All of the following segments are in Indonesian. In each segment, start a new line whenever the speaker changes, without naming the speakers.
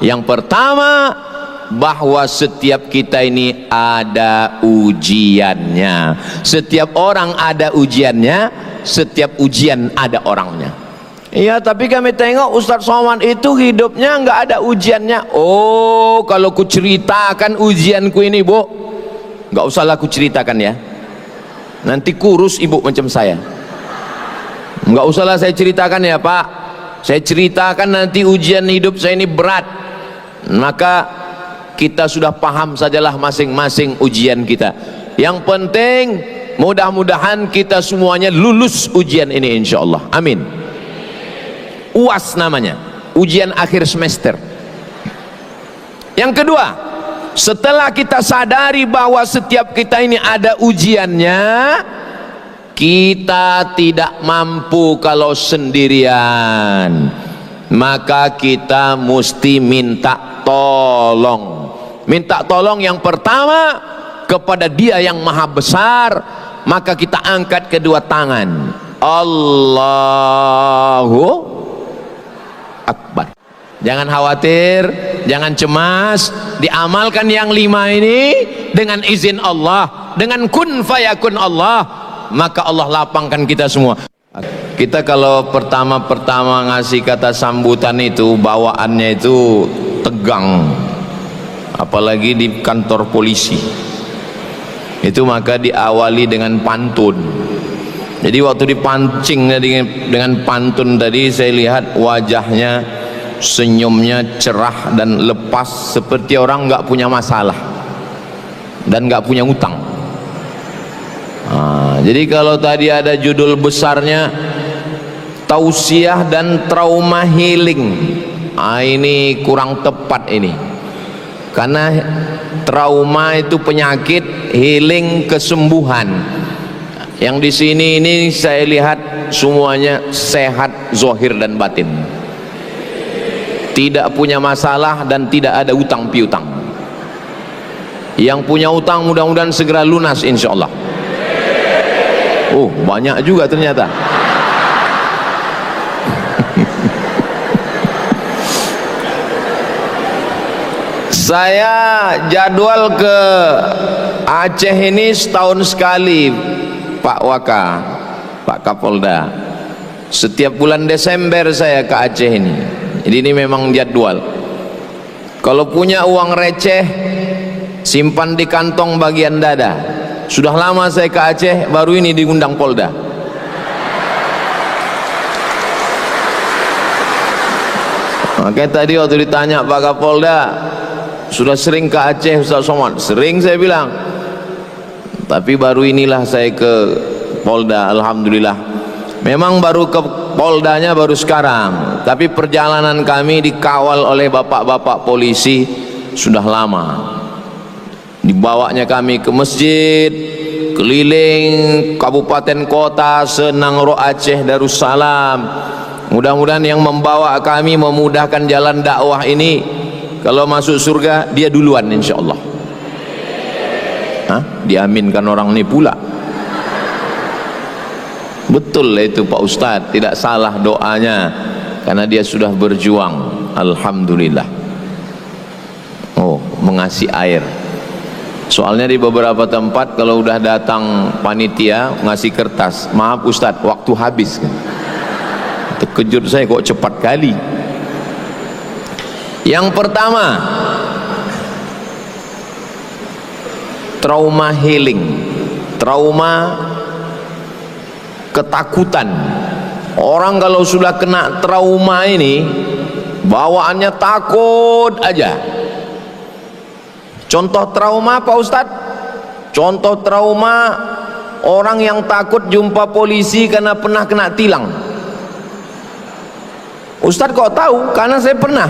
Yang pertama, bahwa setiap kita ini ada ujiannya. Setiap orang ada ujiannya, setiap ujian ada orangnya. Iya, tapi kami tengok Ustadz Somad itu hidupnya nggak ada ujiannya. Oh, kalau ku ceritakan ujianku ini, Bu, nggak usahlah ku ceritakan ya, nanti kurus ibu macam saya. Nggak usahlah saya ceritakan ya Pak, saya ceritakan nanti ujian hidup saya ini berat. Maka kita sudah paham sajalah masing-masing ujian kita. Yang penting mudah-mudahan kita semuanya lulus ujian ini insyaallah. Amin. UAS namanya, ujian akhir semester. Yang kedua, setelah kita sadari bahwa setiap kita ini ada ujiannya, kita tidak mampu kalau sendirian, maka kita mesti minta tolong. Minta tolong yang pertama kepada Dia yang Maha Besar, maka kita angkat kedua tangan, Allahu Akbar. Jangan khawatir, jangan cemas, diamalkan yang 5 ini dengan izin Allah, dengan kun fayakun Allah, maka Allah lapangkan kita semua. Kita kalau pertama-pertama ngasih kata sambutan itu bawaannya itu tegang, apalagi di kantor polisi itu, maka diawali dengan pantun. Jadi waktu dipancing dengan pantun tadi, saya lihat wajahnya, senyumnya cerah dan lepas seperti orang nggak punya masalah dan nggak punya utang. Jadi kalau tadi ada judul besarnya tausiah dan trauma healing, ini kurang tepat ini, karena trauma itu penyakit, healing kesembuhan. Yang di sini ini saya lihat semuanya sehat zahir dan batin, tidak punya masalah dan tidak ada utang piutang. Yang punya utang mudah-mudahan segera lunas insyaallah. Oh, banyak juga ternyata. Saya jadwal ke Aceh ini setahun sekali, Pak Waka, Pak Kapolda. Setiap bulan Desember saya ke Aceh ini. Jadi ini memang jadwal. Kalau punya uang receh, simpan di kantong bagian dada. Sudah lama saya ke Aceh, baru ini diundang Polda. Makanya tadi waktu ditanya Pak Kapolda, sudah sering ke Aceh Ustaz Somad? Sering, saya bilang. Tapi baru inilah saya ke Polda, alhamdulillah. Memang baru ke Poldanya baru sekarang, tapi perjalanan kami dikawal oleh bapak-bapak polisi sudah lama. Dibawanya kami ke masjid, keliling kabupaten kota, Senangro Aceh Darussalam. Mudah-mudahan yang membawa kami memudahkan jalan dakwah ini, kalau masuk surga dia duluan insyaallah. Diaminkan orang ini pula. Betul itu Pak Ustadz, tidak salah doanya, karena dia sudah berjuang, alhamdulillah. Oh, mengasih air. Soalnya di beberapa tempat kalau udah datang panitia ngasih kertas, maaf Ustadz, waktu habis. Terkejut saya, kok cepat kali. Yang pertama, trauma healing, trauma ketakutan. Orang kalau sudah kena trauma ini bawaannya takut aja. Contoh trauma Pak Ustadz, contoh trauma orang yang takut jumpa polisi karena pernah kena tilang. Ustadz kok tahu? Karena saya pernah.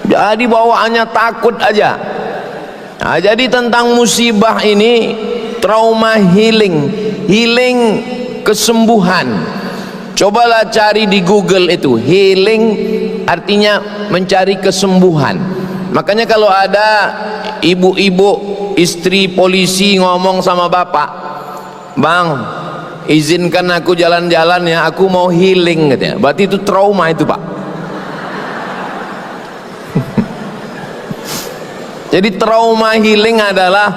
Jadi bawaannya takut aja. Nah, jadi tentang musibah ini, trauma healing, healing kesembuhan. Cobalah cari di Google itu, healing artinya mencari kesembuhan. Makanya kalau ada ibu-ibu istri polisi ngomong sama bapak, Bang, izinkan aku jalan-jalan ya, aku mau healing katanya. Berarti itu trauma itu Pak. Jadi trauma healing adalah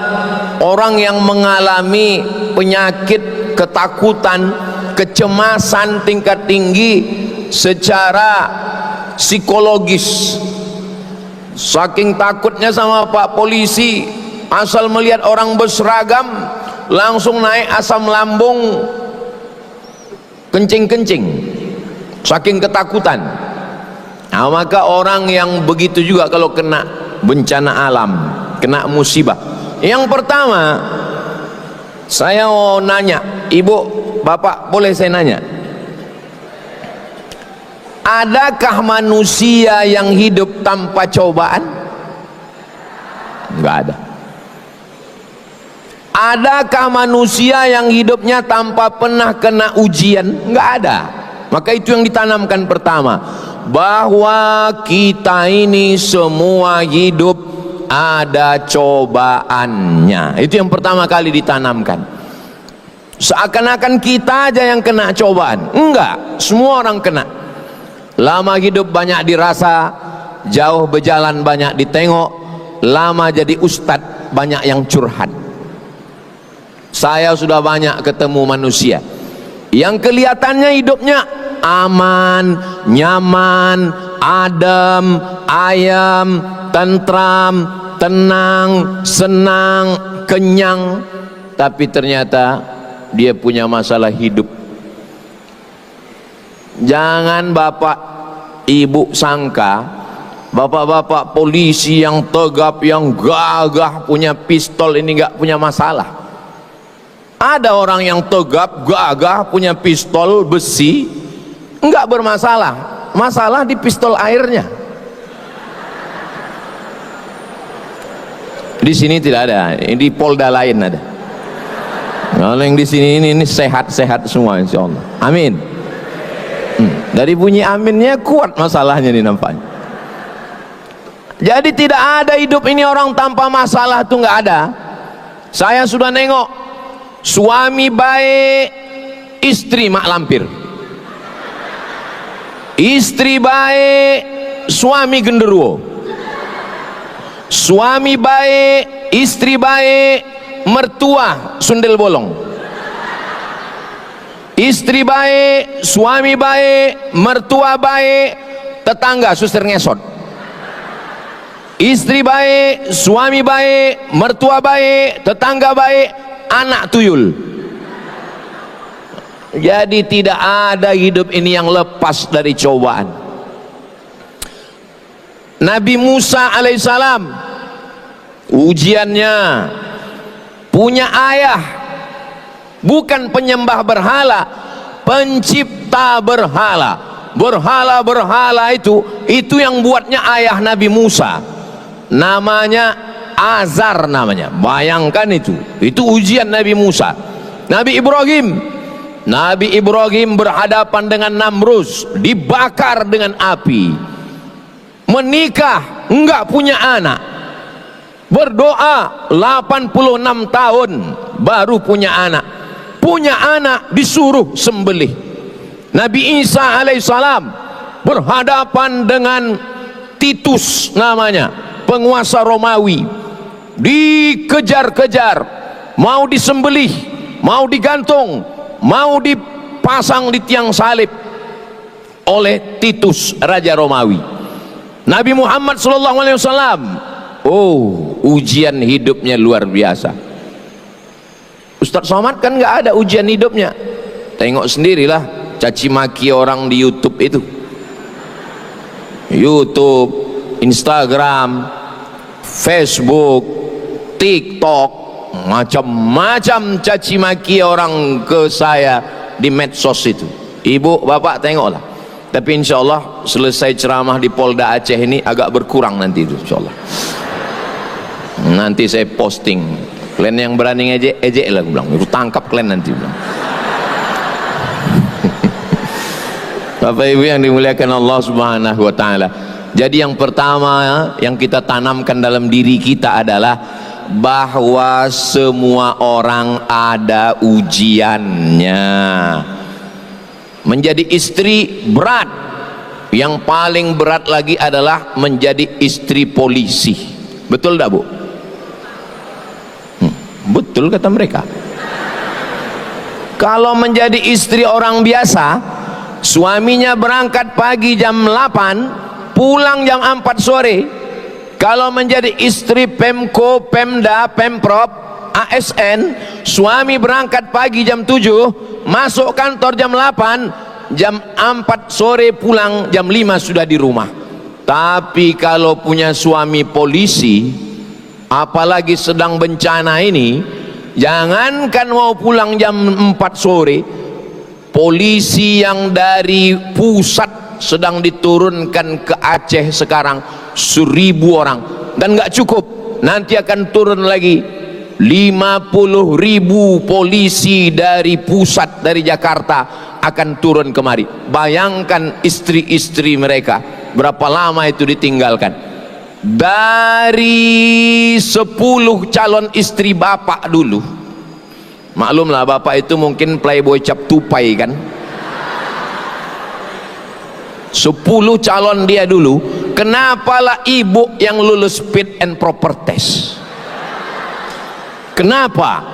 orang yang mengalami penyakit, ketakutan, kecemasan tingkat tinggi secara psikologis. Saking takutnya sama Pak Polisi, asal melihat orang berseragam langsung naik asam lambung, kencing-kencing, saking ketakutan. Nah, maka orang yang begitu juga kalau kena bencana alam, kena musibah. Yang pertama, saya mau nanya, Ibu, Bapak, boleh saya nanya? Adakah manusia yang hidup tanpa cobaan? Enggak ada. Adakah manusia yang hidupnya tanpa pernah kena ujian? Enggak ada. Maka itu yang ditanamkan pertama, bahwa kita ini semua hidup ada cobaannya. Itu yang pertama kali ditanamkan. Seakan-akan kita aja yang kena cobaan. Enggak, semua orang kena. Lama hidup banyak dirasa, jauh berjalan banyak ditengok, lama jadi ustadz banyak yang curhat. Saya sudah banyak ketemu manusia yang kelihatannya hidupnya aman, nyaman, adem, ayem, tentram, tenang, senang, kenyang, tapi ternyata dia punya masalah hidup. Jangan Bapak Ibu sangka bapak-bapak polisi yang tegap, yang gagah, punya pistol ini nggak punya masalah. Ada orang yang tegap, gagah, punya pistol besi, nggak bermasalah. Masalah di pistol airnya. Di sini tidak ada, di Polda lain ada. Kalau yang di sini ini sehat-sehat semua, insya Allah. Amin. Dari bunyi aminnya kuat masalahnya nih nampaknya. Jadi tidak ada hidup ini orang tanpa masalah, tuh nggak ada. Saya sudah nengok suami baik, istri mak lampir. Istri baik, suami genderuwo. Suami baik, istri baik, mertua sundel bolong. Istri baik, suami baik, mertua baik, tetangga suster ngesot. Istri baik, suami baik, mertua baik, tetangga baik, anak tuyul. Jadi tidak ada hidup ini yang lepas dari cobaan. Nabi Musa alaihissalam, ujiannya punya ayah, bukan penyembah berhala, pencipta berhala. Berhala itu yang buatnya ayah Nabi Musa, namanya Azar namanya. Bayangkan itu ujian Nabi Musa. Nabi Ibrahim berhadapan dengan Namrus, dibakar dengan api, menikah, enggak punya anak, berdoa 86 tahun baru punya anak. Punya anak disuruh sembelih. Nabi Isa alaihissalam berhadapan dengan Titus namanya, penguasa Romawi, dikejar-kejar, mau disembelih, mau digantung, mau dipasang di tiang salib oleh Titus raja Romawi. Nabi Muhammad SAW, ujian hidupnya luar biasa. Ustadz Somad kan nggak ada ujian hidupnya. Tengok sendirilah caci maki orang di YouTube itu, YouTube, Instagram, Facebook, TikTok, macam-macam caci maki orang ke saya di medsos itu. Ibu, bapak tengoklah. Tapi insya Allah selesai ceramah di Polda Aceh ini agak berkurang nanti itu, insya Allah. Nanti saya posting. Kalian yang berani ejek lah, gue bilang, aku tangkap kalian nanti, bilang. Bapak Ibu yang dimuliakan Allah Subhanahu wa taala. Jadi yang pertama yang kita tanamkan dalam diri kita adalah bahwa semua orang ada ujiannya. Menjadi istri berat. Yang paling berat lagi adalah menjadi istri polisi. Betul tak Bu? Betul kata mereka. Kalau menjadi istri orang biasa, suaminya berangkat pagi jam 8, pulang jam 4 sore. Kalau menjadi istri Pemko, Pemda, Pemprov, ASN, suami berangkat pagi jam 7, masuk kantor jam 8, jam 4 sore pulang jam 5 sudah di rumah. Tapi kalau punya suami polisi, apalagi sedang bencana ini, jangankan mau pulang jam 4 sore, polisi yang dari pusat sedang diturunkan ke Aceh sekarang 1.000 orang, dan nggak cukup, nanti akan turun lagi 50.000 polisi dari pusat, dari Jakarta akan turun kemari. Bayangkan istri-istri mereka berapa lama itu ditinggalkan. Dari 10 calon istri bapak dulu, maklumlah bapak itu mungkin playboy cap tupai kan, 10 calon dia dulu, kenapalah ibu yang lulus fit and proper test? Kenapa?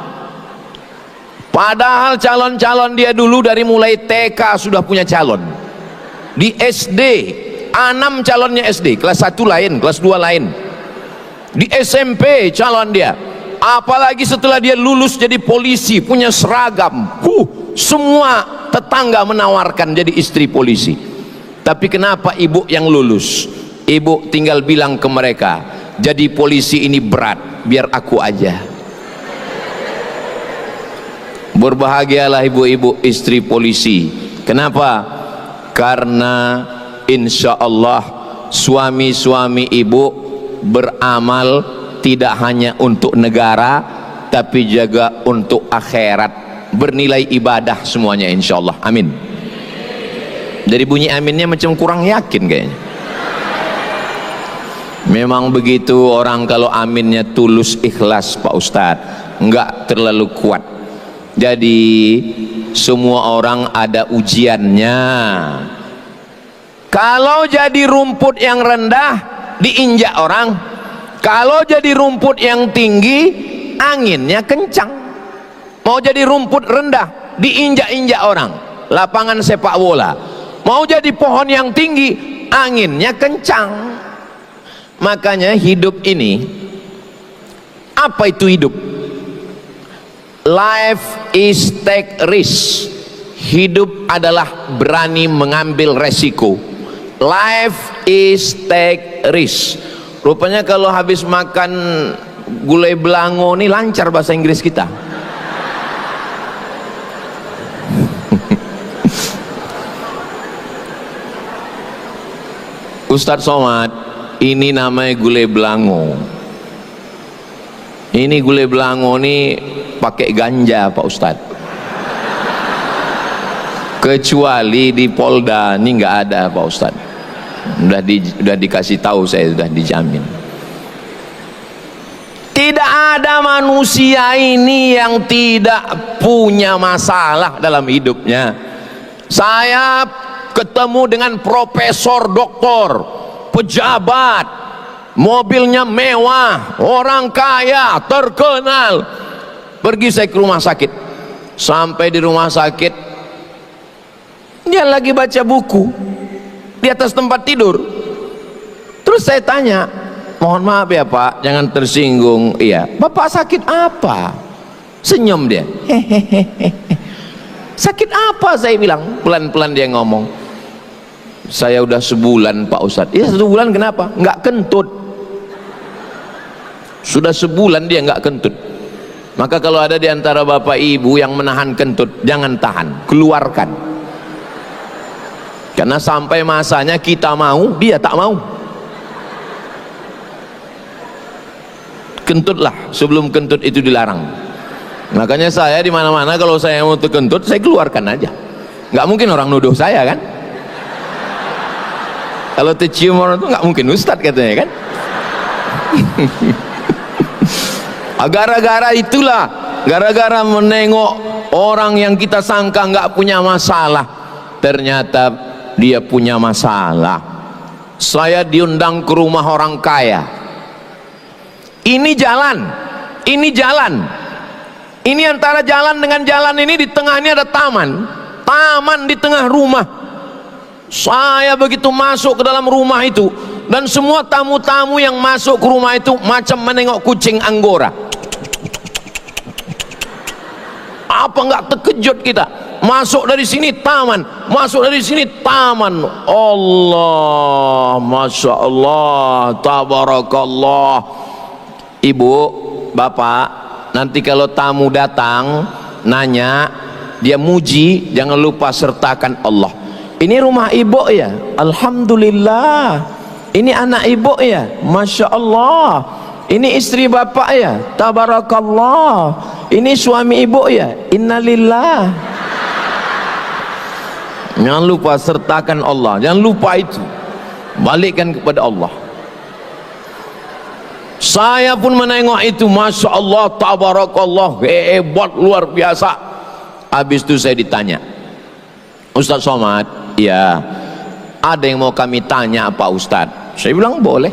Padahal calon-calon dia dulu dari mulai TK sudah punya calon, di SD 6 calonnya SD, kelas 1 lain, kelas 2 lain, di SMP calon dia, apalagi setelah dia lulus jadi polisi, punya seragam, semua tetangga menawarkan jadi istri polisi. Tapi kenapa ibu yang lulus? Ibu tinggal bilang ke mereka, jadi polisi ini berat, biar aku aja. Berbahagialah ibu-ibu istri polisi. Kenapa? Karena insya Allah suami-suami ibu beramal tidak hanya untuk negara, tapi juga untuk akhirat, bernilai ibadah semuanya insya Allah. Amin. Dari bunyi aminnya macam kurang yakin kayaknya. Memang begitu orang kalau aminnya tulus ikhlas Pak Ustadz, enggak terlalu kuat. Jadi semua orang ada ujiannya. Kalau jadi rumput yang rendah diinjak orang, kalau jadi rumput yang tinggi anginnya kencang. Mau jadi rumput rendah diinjak-injak orang, lapangan sepak bola. Mau jadi pohon yang tinggi anginnya kencang. Makanya hidup ini, apa itu hidup? Life is take risk. Hidup adalah berani mengambil resiko. Life is take risk. Rupanya kalau habis makan gulai belango ini lancar bahasa Inggris kita. Ustadz Somad, ini namanya gulai belango. Ini gulai belango ini pakai ganja Pak Ustadz. Kecuali di Polda ini nggak ada Pak Ustadz. Udah dikasih tahu saya, sudah dijamin. Tidak ada manusia ini yang tidak punya masalah dalam hidupnya. Saya ketemu dengan profesor, doktor, pejabat, mobilnya mewah, orang kaya, terkenal. Pergi saya ke rumah sakit. Sampai di rumah sakit, dia lagi baca buku di atas tempat tidur. Terus saya tanya, mohon maaf ya Pak, jangan tersinggung. Iya, Bapak sakit apa? Senyum dia. Hehehe. Sakit apa? Saya bilang. Pelan-pelan dia ngomong, saya udah sebulan Pak Ustadz. Iya, 1 bulan kenapa? Nggak kentut. Sudah sebulan dia nggak kentut. Maka kalau ada di antara bapak ibu yang menahan kentut, jangan tahan, keluarkan. Karena sampai masanya kita mau, dia tak mau. Kentutlah sebelum kentut itu dilarang. Makanya saya di mana-mana kalau saya mau kentut, saya keluarkan aja. Nggak mungkin orang nuduh saya kan? Kalau tercium orang itu nggak mungkin Ustadz katanya kan? Gara-gara itulah, gara-gara menengok orang yang kita sangka nggak punya masalah, ternyata dia punya masalah. Saya diundang ke rumah orang kaya. Ini jalan, ini jalan, ini antara jalan dengan jalan ini di tengahnya ada taman, taman di tengah rumah. Saya begitu masuk ke dalam rumah itu, dan semua tamu-tamu yang masuk ke rumah itu macam menengok kucing Anggora. Apa nggak terkejut kita? Masuk dari sini taman, masuk dari sini taman. Allah, masya Allah, tabarakallah. Ibu, bapak, nanti kalau tamu datang nanya, dia muji, jangan lupa sertakan Allah. Ini rumah ibu ya, alhamdulillah. Ini anak ibu ya, masya Allah. Ini istri bapak ya, tabarakallah. Ini suami ibu ya, innalillah. Jangan lupa sertakan Allah, jangan lupa itu, balikkan kepada Allah. Saya pun menengok itu, masya Allah, tabarakallah, hebat, luar biasa. Habis itu saya ditanya, Ustaz Somad, ya, ada yang mau kami tanya Pak Ustaz? Saya bilang boleh,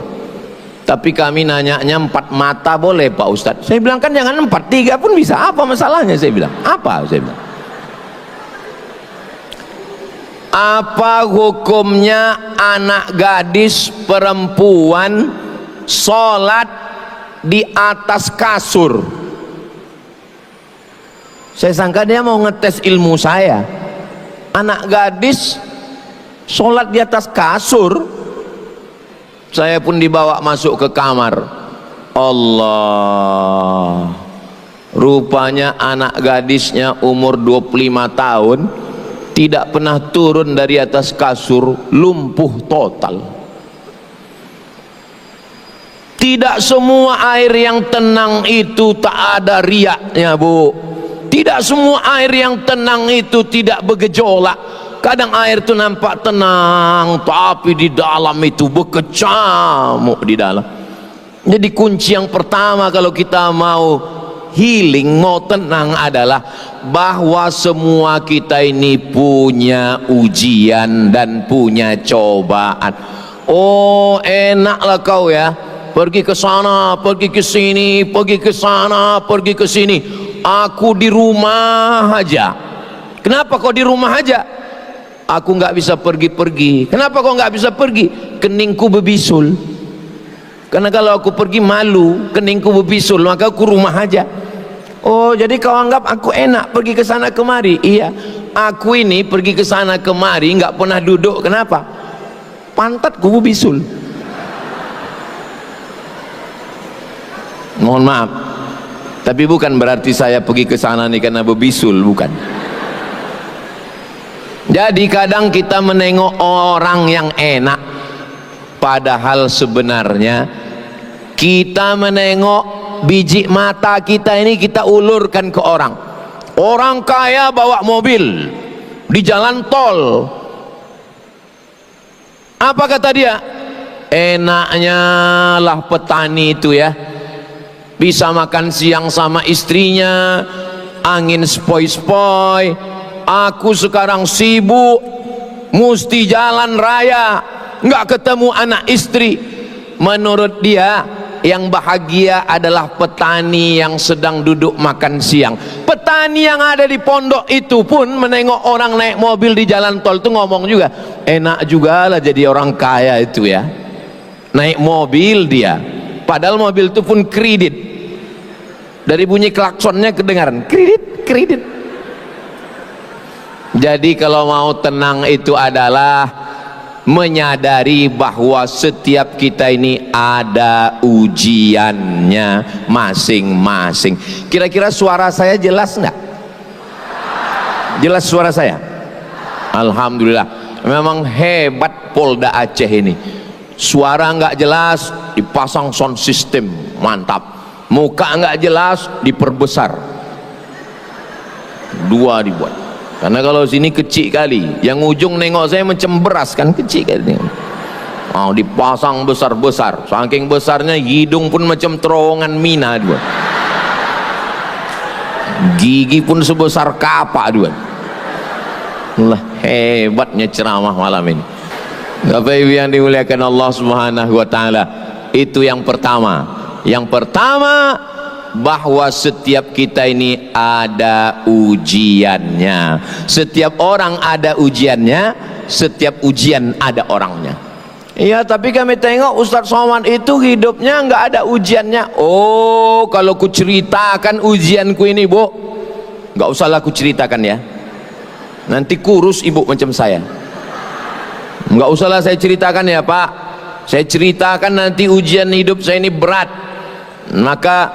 tapi kami nanyanya 4 mata boleh Pak Ustaz? Saya bilang kan jangan 4, 3 pun bisa, apa masalahnya? Saya bilang, apa? Saya bilang, apa hukumnya anak gadis perempuan sholat di atas kasur? Saya sangka dia mau ngetes ilmu saya. Anak gadis sholat di atas kasur. Saya pun dibawa masuk ke kamar. Allah, rupanya anak gadisnya umur 25 tahun, tidak pernah turun dari atas kasur, lumpuh total. Tidak semua air yang tenang itu tak ada riaknya, Bu. Tidak semua air yang tenang itu tidak bergejolak. Kadang air itu nampak tenang, tapi di dalam itu berkecamuk di dalam. Jadi kunci yang pertama kalau kita mau healing, mau tenang adalah bahwa semua kita ini punya ujian dan punya cobaan. Oh, enaklah kau ya, pergi ke sana, pergi ke sini, pergi ke sana, pergi ke sini. Aku di rumah aja. Kenapa kau di rumah aja? Aku nggak bisa pergi-pergi. Kenapa kau nggak bisa pergi? Keningku berbisul. Karena kalau aku pergi malu, keningku berbisul, maka aku rumah aja. Oh, jadi kau anggap aku enak pergi ke sana kemari? Iya, aku ini pergi ke sana kemari nggak pernah duduk. Kenapa? Pantatku berbisul. Mohon maaf, tapi bukan berarti saya pergi ke sana nih karena berbisul, bukan. Jadi kadang kita menengok orang yang enak, padahal sebenarnya kita menengok biji mata kita ini, kita ulurkan ke orang. Orang kaya bawa mobil di jalan tol, apa kata dia? Enaknya lah petani itu ya, bisa makan siang sama istrinya, angin spoi-spoi. Aku sekarang sibuk, mesti jalan raya, nggak ketemu anak istri. Menurut dia, yang bahagia adalah petani yang sedang duduk makan siang. Petani yang ada di pondok itu pun menengok orang naik mobil di jalan tol itu ngomong juga, enak juga lah jadi orang kaya itu ya, naik mobil dia, padahal mobil itu pun kredit. Dari bunyi klaksonnya kedengaran kredit, kredit. Jadi kalau mau tenang itu adalah menyadari bahwa setiap kita ini ada ujiannya masing-masing. Kira-kira suara saya jelas nggak? Jelas suara saya? Alhamdulillah. Memang hebat Polda Aceh ini. Suara nggak jelas dipasang sound system, mantap. Muka nggak jelas diperbesar, 2 dibuat. Karena kalau sini kecil kali, yang ujung nengok saya macam beras kan, kecil kali. Oh, dipasang besar-besar, saking besarnya hidung pun macam terowongan mina dua. Gigi pun sebesar kapak dua. Lah, hebatnya ceramah malam ini. Bapak Ibu yang dimuliakan Allah Subhanahu wa taala. Itu yang pertama. Yang pertama, bahwa setiap kita ini ada ujiannya. Setiap orang ada ujiannya, setiap ujian ada orangnya. Iya, tapi kami tengok Ustadz Somad itu hidupnya nggak ada ujiannya. Oh, kalau ku ceritakan ujianku ini, Bu, nggak usahlah ku ceritakan ya. Nanti kurus ibu macam saya. Nggak usahlah saya ceritakan ya Pak. Saya ceritakan nanti ujian hidup saya ini berat. Maka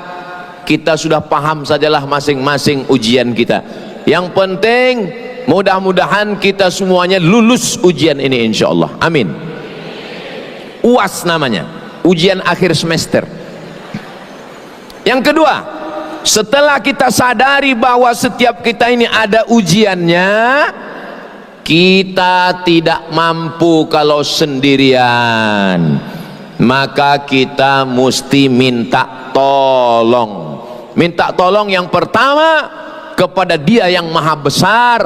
kita sudah paham sajalah masing-masing ujian kita. Yang penting mudah-mudahan kita semuanya lulus ujian ini insyaallah. Amin. UAS namanya, ujian akhir semester. Yang kedua, setelah kita sadari bahwa setiap kita ini ada ujiannya, kita tidak mampu kalau sendirian, maka kita mesti minta tolong. Minta tolong yang pertama kepada Dia yang Maha Besar,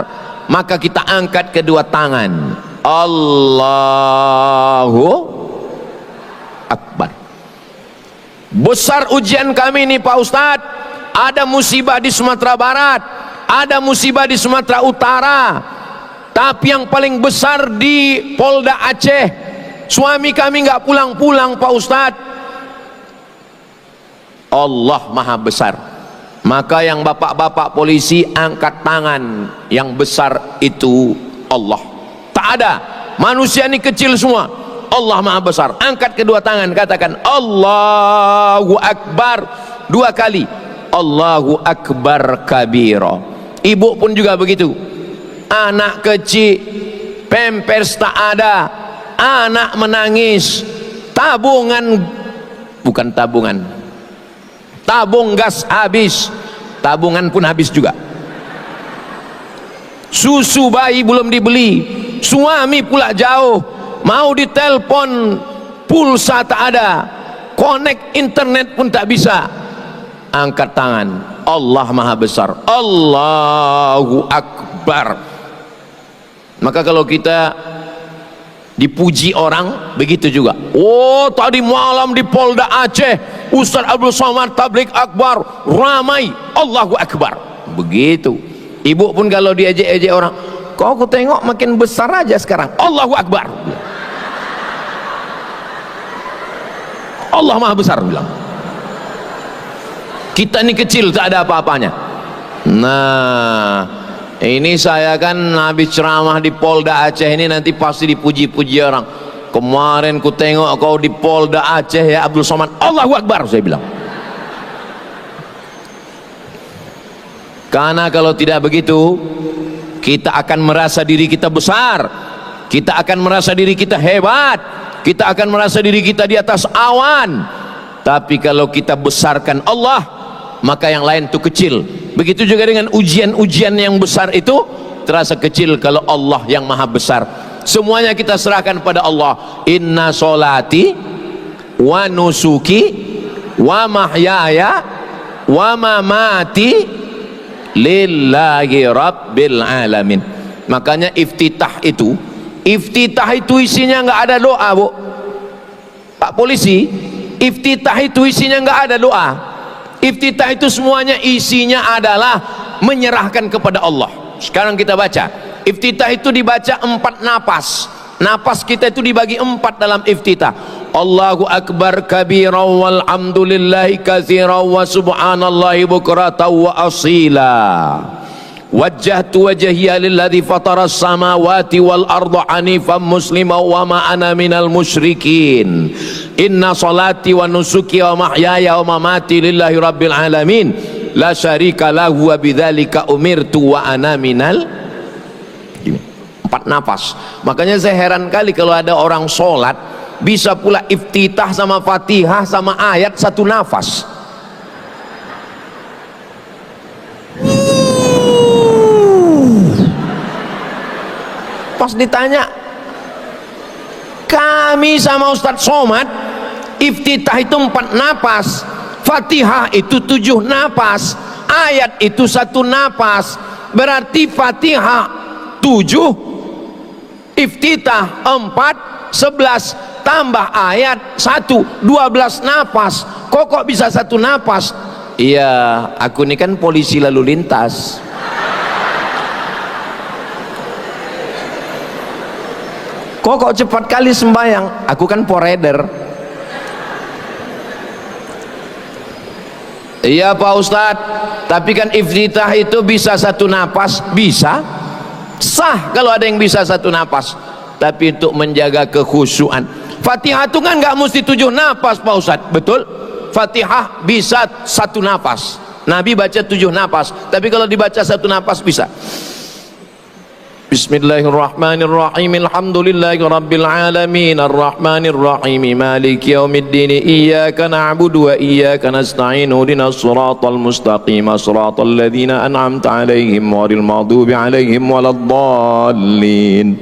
maka kita angkat kedua tangan. Allahu Akbar. Besar ujian kami ini Pak Ustadz. Ada musibah di Sumatera Barat, ada musibah di Sumatera Utara, tapi yang paling besar di Polda Aceh. Suami kami nggak pulang-pulang Pak Ustadz. Allah Maha Besar. Maka yang bapak-bapak polisi angkat tangan, yang besar itu Allah. Tak ada, manusia ini kecil semua. Allah Maha Besar. Angkat kedua tangan, katakan Allahu Akbar 2 kali. Allahu Akbar kabira. Ibu pun juga begitu. Anak kecil, pampers tak ada, anak menangis, tabungan, bukan tabungan, tabung gas habis, tabungan pun habis juga. Susu bayi belum dibeli, suami pula jauh, mau ditelepon pulsa tak ada, connect internet pun tak bisa. Angkat tangan, Allah Maha Besar, Allahu Akbar. Maka kalau kita dipuji orang, begitu juga. Oh, tadi malam di Polda Aceh Ustaz Abdul Somad tablik akbar, ramai, Allahu Akbar. Begitu. Ibu pun kalau diejek-ejek orang, kok aku tengok makin besar aja sekarang, Allahu Akbar. Allah Maha Besar bilang. Kita ini kecil, tak ada apa-apanya. Nah, ini saya kan habis ceramah di Polda Aceh ini, nanti pasti dipuji-puji orang. Kemarin ku tengok kau di Polda Aceh ya Abdul Somad, Allahu Akbar, saya bilang. Karena kalau tidak begitu, kita akan merasa diri kita besar, kita akan merasa diri kita hebat, kita akan merasa diri kita di atas awan. Tapi kalau kita besarkan Allah, maka yang lain itu kecil. Begitu juga dengan ujian-ujian yang besar itu terasa kecil kalau Allah yang Maha Besar. Semuanya kita serahkan pada Allah. Inna solati wa nusuki wa mahyaya wa mamati lillahi rabbil alamin. Makanya iftitah itu isinya nggak ada doa, Bu. Pak polisi, iftitah itu isinya nggak ada doa. Iftitah itu semuanya isinya adalah menyerahkan kepada Allah. Sekarang kita baca, iftitah itu dibaca 4 napas. Napas kita itu dibagi 4 dalam iftitah. Allahu Akbar kabira walhamdulillahi katsira wa subhanallahi bukratan wa asila. Wajjahtu wajhiya lilladzi fataras samawati wal arda hanifan musliman wa ma ana minal musyrikin. Inna salati wa nusuki wa mahyaya wa mamati lillahi rabbil alamin la syarika lahu wa bidzalika umirtu wa ana minal. 4 nafas. Makanya saya heran kali kalau ada orang sholat bisa pula iftitah sama Fatihah sama ayat 1 nafas. Pas ditanya, kami sama Ustadz Somad iftitah itu 4 napas, Fatihah itu 7 napas, ayat itu 1 napas. Berarti Fatihah 7, iftitah 4, 11 tambah ayat 1, 12 napas. kok bisa satu napas? Iya, aku ini kan polisi lalu lintas. Kok cepat kali sembahyang? Aku kan poreder. Iya Pak Ustadz, tapi kan iftitah itu bisa satu napas. Bisa, sah kalau ada yang bisa satu napas. Tapi untuk menjaga kekhusyuan, Fatihah itu kan nggak mesti 7 napas Pak Ustadz. Betul, Fatihah bisa satu napas. Nabi baca 7 napas, tapi kalau dibaca satu napas bisa. Bismillahirrahmanirrahim. Alhamdulillahirabbil alamin arrahmanir rahim maliki yaumiddin iyyaka na'budu wa iyyaka nasta'in ihdinas siratal mustaqim siratal ladzina an'amta 'alaihim ghairil maghdubi 'alaihim waladdallin.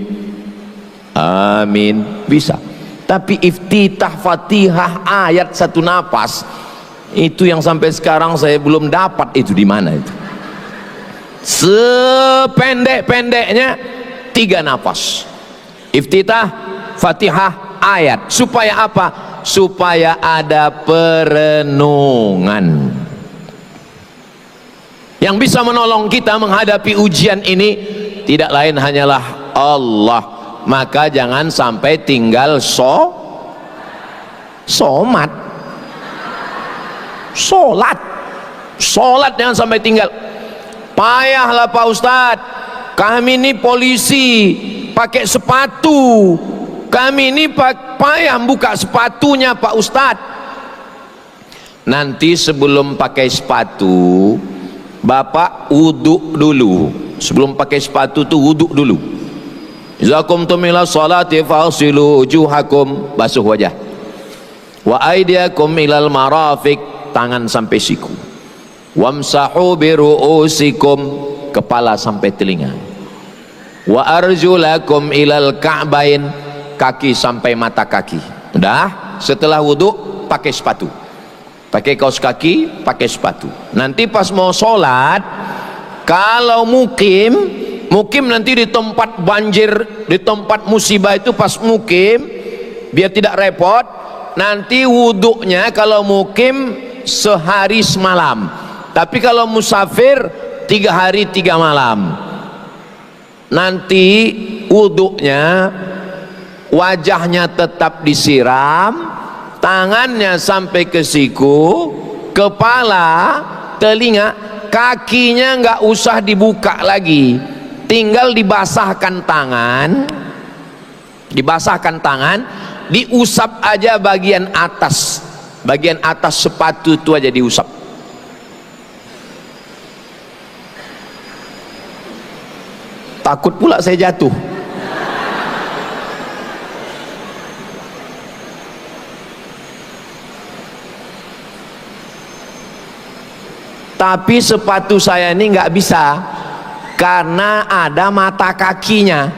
Amin. Bisa. Tapi iftitah Fatihah ayat satu napas itu yang sampai sekarang saya belum dapat itu di mana itu. Sependek-pendeknya 3 napas. Iftitah Fatihah ayat. Supaya apa? Supaya ada perenungan. Yang bisa menolong kita menghadapi ujian ini tidak lain hanyalah Allah. Maka jangan sampai tinggal somat. Sholat jangan sampai tinggal. Payahlah Pak Ustadz, kami ini polisi pakai sepatu, kami ini payah buka sepatunya Pak Ustadz. Nanti sebelum pakai sepatu, Bapak wuduk dulu. Sebelum pakai sepatu tuh wuduk dulu. Idza qumtum ila sholati faghsilu wujuhakum, basuh wajah. Wa aydiyakum ilal marafiq, tangan sampai siku. Wamsahu biru'usikum, kepala sampai telinga. Wa arjulakum ilal ka'bain, kaki sampai mata kaki. Udah, setelah wudhu pakai sepatu, pakai kaos kaki, pakai sepatu. Nanti pas mau sholat, kalau mukim nanti di tempat banjir, di tempat musibah itu pas mukim, biar tidak repot, nanti wudhunya kalau mukim sehari semalam. Tapi kalau musafir 3 hari 3 malam. Nanti wuduknya, wajahnya tetap disiram, tangannya sampai ke siku, kepala, telinga, kakinya nggak usah dibuka lagi, tinggal dibasahkan tangan, diusap aja bagian atas sepatu itu aja diusap. Takut pula saya jatuh. Tapi sepatu saya ini nggak bisa karena ada mata kakinya.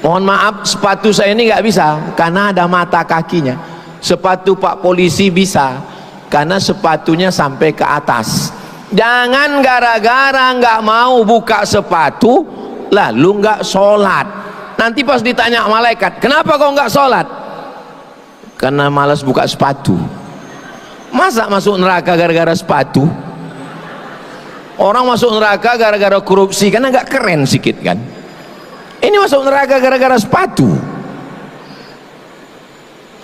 Mohon maaf, sepatu saya ini nggak bisa karena ada mata kakinya. Sepatu Pak Polisi bisa karena sepatunya sampai ke atas. Jangan gara-gara nggak mau buka sepatu lalu nggak sholat. Nanti pas ditanya malaikat, kenapa kau nggak sholat? Karena malas buka sepatu. Masa masuk neraka gara-gara sepatu? Orang masuk neraka gara-gara korupsi karena nggak keren sikit kan. Ini masuk neraka gara-gara sepatu.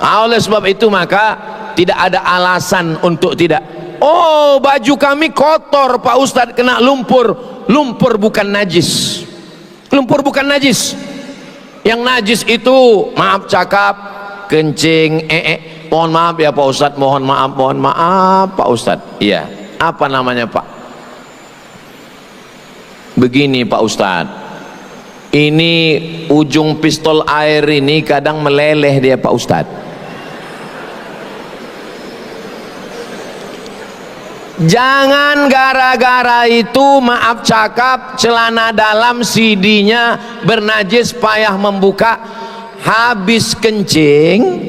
Oleh sebab itu maka tidak ada alasan untuk tidak. Oh, baju kami kotor Pak Ustadz, kena lumpur. Lumpur bukan najis. Lumpur bukan najis. Yang najis itu, maaf cakap, kencing, mohon maaf ya Pak Ustadz, mohon maaf Pak Ustadz. Iya, apa namanya Pak? Begini Pak Ustadz, ini ujung pistol air ini kadang meleleh dia Pak Ustadz. Jangan gara-gara itu, maaf cakap, celana dalam CD-nya bernajis, payah membuka, habis kencing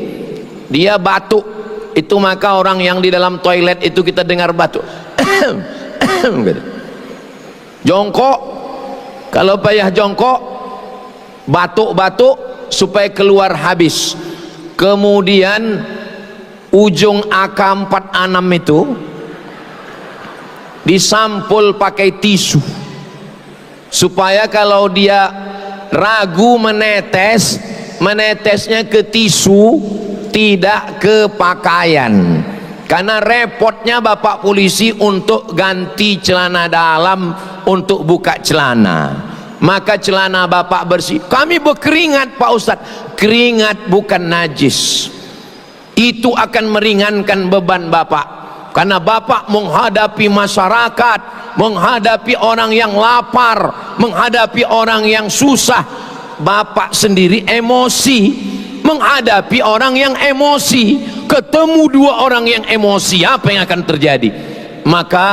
dia batuk. Itu maka orang yang di dalam toilet itu kita dengar batuk. Jongkok, kalau payah jongkok, batuk-batuk supaya keluar habis. Kemudian ujung AK-46 itu disampul pakai tisu supaya kalau dia ragu menetesnya ke tisu, tidak ke pakaian. Karena repotnya bapak polisi untuk ganti celana dalam, untuk buka celana, maka celana bapak bersih. Kami berkeringat Pak Ustadz. Keringat bukan najis, itu akan meringankan beban bapak, karena bapak menghadapi masyarakat, menghadapi orang yang lapar, menghadapi orang yang susah. Bapak sendiri emosi menghadapi orang yang emosi, ketemu dua orang yang emosi, apa yang akan terjadi? Maka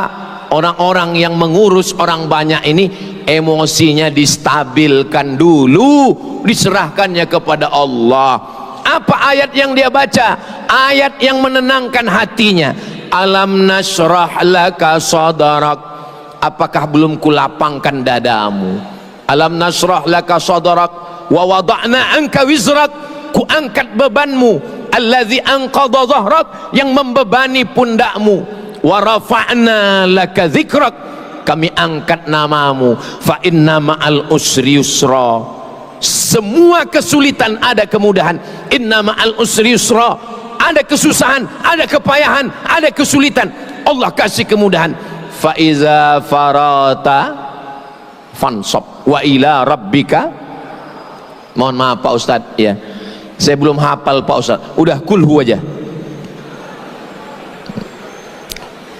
orang-orang yang mengurus orang banyak ini emosinya distabilkan dulu, diserahkannya kepada Allah. Apa ayat yang dia baca? Ayat yang menenangkan hatinya. Alam nasrah laka sadrak, apakah belum kulapangkan dadamu? Alam nasrah laka sadrak wa wada'na anka wizrak, ku angkat bebanmu. Allazi anqadha dhahrak, yang membebani pundakmu. Wa rafa'na laka dzikrak, kami angkat namamu. Fa inna ma'al usri yusra, semua kesulitan ada kemudahan. Inna ma'al usri yusra, ada kesusahan, ada kepayahan, ada kesulitan, Allah kasih kemudahan. Fa iza farata fansab wa ila rabbika. Mohon maaf Pak Ustadz ya, saya belum hafal Pak Ustadz. Udah kulhu aja.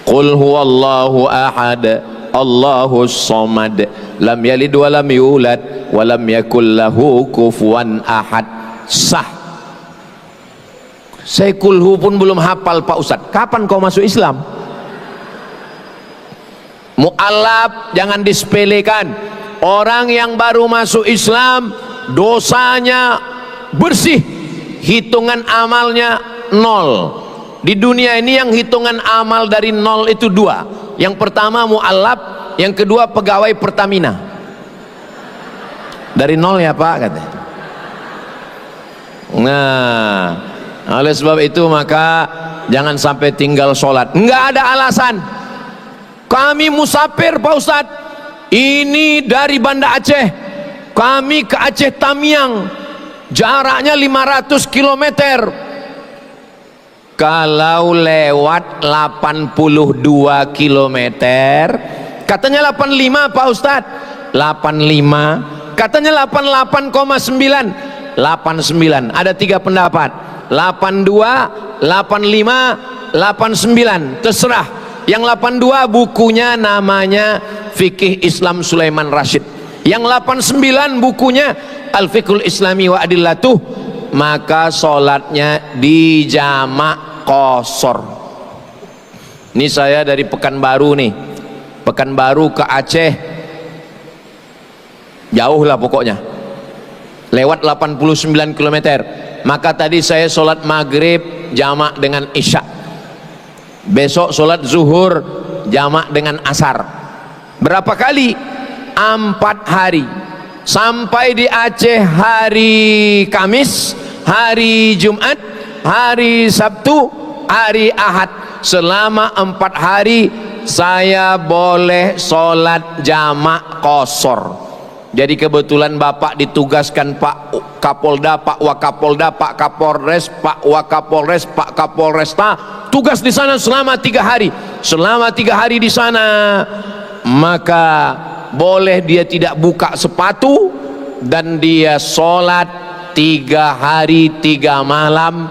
Qul huwallahu ahad Allahus samad lam yalid wa lam yulad wa lam yakul lahu kufuwan ahad. Sah. Saya kulhu pun belum hafal Pak Ustadz. Kapan kau masuk Islam? Mu'alaf jangan disepelekan. Orang yang baru masuk Islam dosanya bersih, hitungan amalnya nol. Di dunia ini yang hitungan amal dari nol itu dua. Yang pertama mu'alaf, yang kedua pegawai Pertamina. Dari nol ya Pak katanya. Nah, oleh sebab itu maka jangan sampai tinggal sholat. Enggak ada alasan. Kami musafir Pak Ustadz, ini dari Banda Aceh, kami ke Aceh Tamiang, jaraknya 500 km. Kalau lewat 82 km, katanya 85 Pak Ustadz, 85, katanya 88,9, 89, ada tiga pendapat, 82, 85, 89, terserah. Yang 82 bukunya namanya Fikih Islam Sulaiman Rashid. Yang 89 bukunya Al-Fiqhul Islami wa Adillatuh. Maka sholatnya di jamak qasar. Ini saya dari Pekanbaru nih, Pekanbaru ke Aceh, jauh lah pokoknya, lewat 89 km. Maka tadi saya sholat maghrib jamak dengan isya, besok sholat zuhur jamak dengan asar. Berapa kali? 4 hari. Sampai di Aceh hari Kamis, hari Jumat, hari Sabtu, hari Ahad. Selama 4 hari saya boleh sholat jamak qasar. Jadi kebetulan Bapak ditugaskan Pak Kapolda, Pak Wakapolda, Pak Kapolres, Pak Wakapolres, Pak Kapolresta, tugas di sana selama 3 hari. Selama 3 hari di sana, maka boleh dia tidak buka sepatu dan dia sholat 3 hari 3 malam,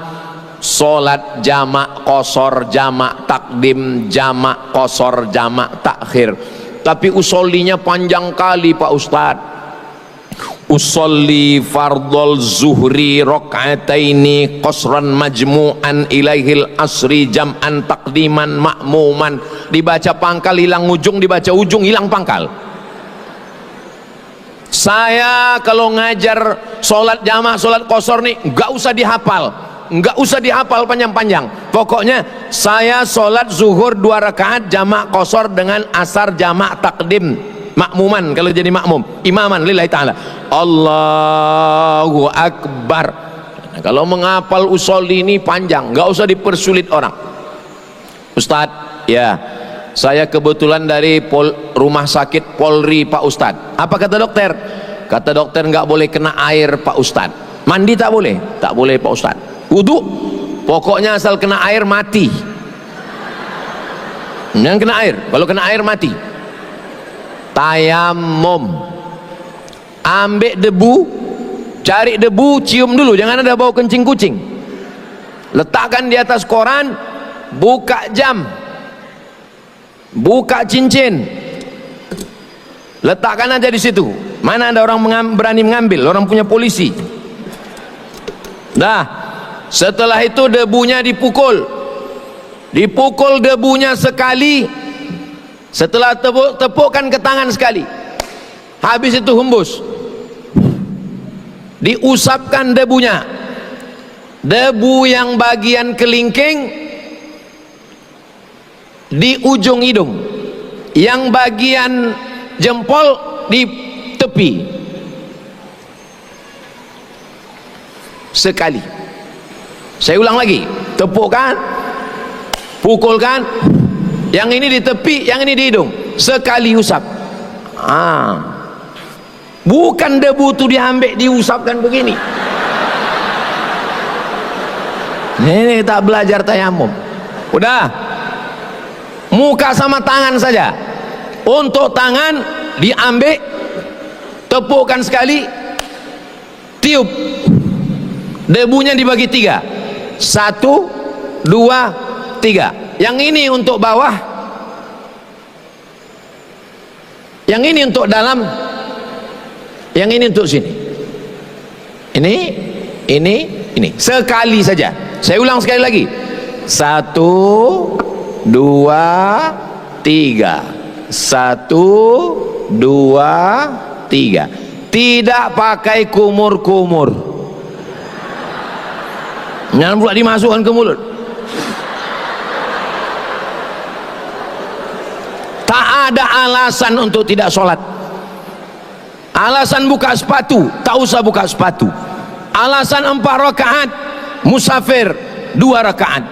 sholat jamak qasar, jamak takdim, jamak qasar, jamak takhir. Tapi usollinya panjang kali Pak Ustadz. Usolli fardol zuhri rakaataini qasran majmu'an ilaihil asri jam'an takdiman ma'muman. Dibaca pangkal hilang ujung, dibaca ujung hilang pangkal. Saya kalau ngajar sholat jamak, sholat qasar nih nggak usah dihafal, nggak usah dihafal panjang-panjang. Pokoknya saya sholat zuhur 2 rakaat jamak qasar dengan asar jamak takdim makmuman, kalau jadi makmum, imaman lillahi ta'ala, Allahu Akbar, Kalau menghafal usolli ini panjang, nggak usah dipersulit orang. Ustadz, ya saya kebetulan dari rumah sakit Polri Pak Ustadz. Apa kata dokter? Kata dokter nggak boleh kena air Pak Ustadz. Mandi tak boleh? Tak boleh Pak Ustadz. Wudu? Pokoknya asal kena air mati. Jangan kena air. Kalau kena air mati. Tayamum. Ambil debu, cari debu, cium dulu, jangan ada bau kencing kucing. Letakkan di atas koran, buka jam, buka cincin, letakkan aja di situ. Mana ada orang berani mengambil, orang punya polisi. Dah, setelah itu debunya dipukul, dipukul debunya sekali. Setelah tepukkan ke tangan sekali, habis itu hembus, diusapkan debunya. Debu yang bagian kelingking di ujung hidung, yang bagian jempol di tepi. Sekali. Saya ulang lagi, tepukkan, pukulkan, yang ini di tepi, yang ini di hidung, sekali usap. Bukan debu itu diambil diusapkan begini. Ini tak belajar tayamum. Udah, muka sama tangan saja. Untuk tangan diambil, tepukkan sekali, tiup, debunya dibagi 3. 1, 2, 3. Yang ini untuk bawah, yang ini untuk dalam, yang ini untuk sini. Ini sekali saja. Saya ulang sekali lagi. 1, 2, 3. 1, 2, 3. Tidak pakai kumur-kumur. Jangan pula dimasukkan ke mulut. Tak ada alasan untuk tidak sholat. Alasan buka sepatu, tak usah buka sepatu. Alasan 4 rakaat, musafir 2 rakaat,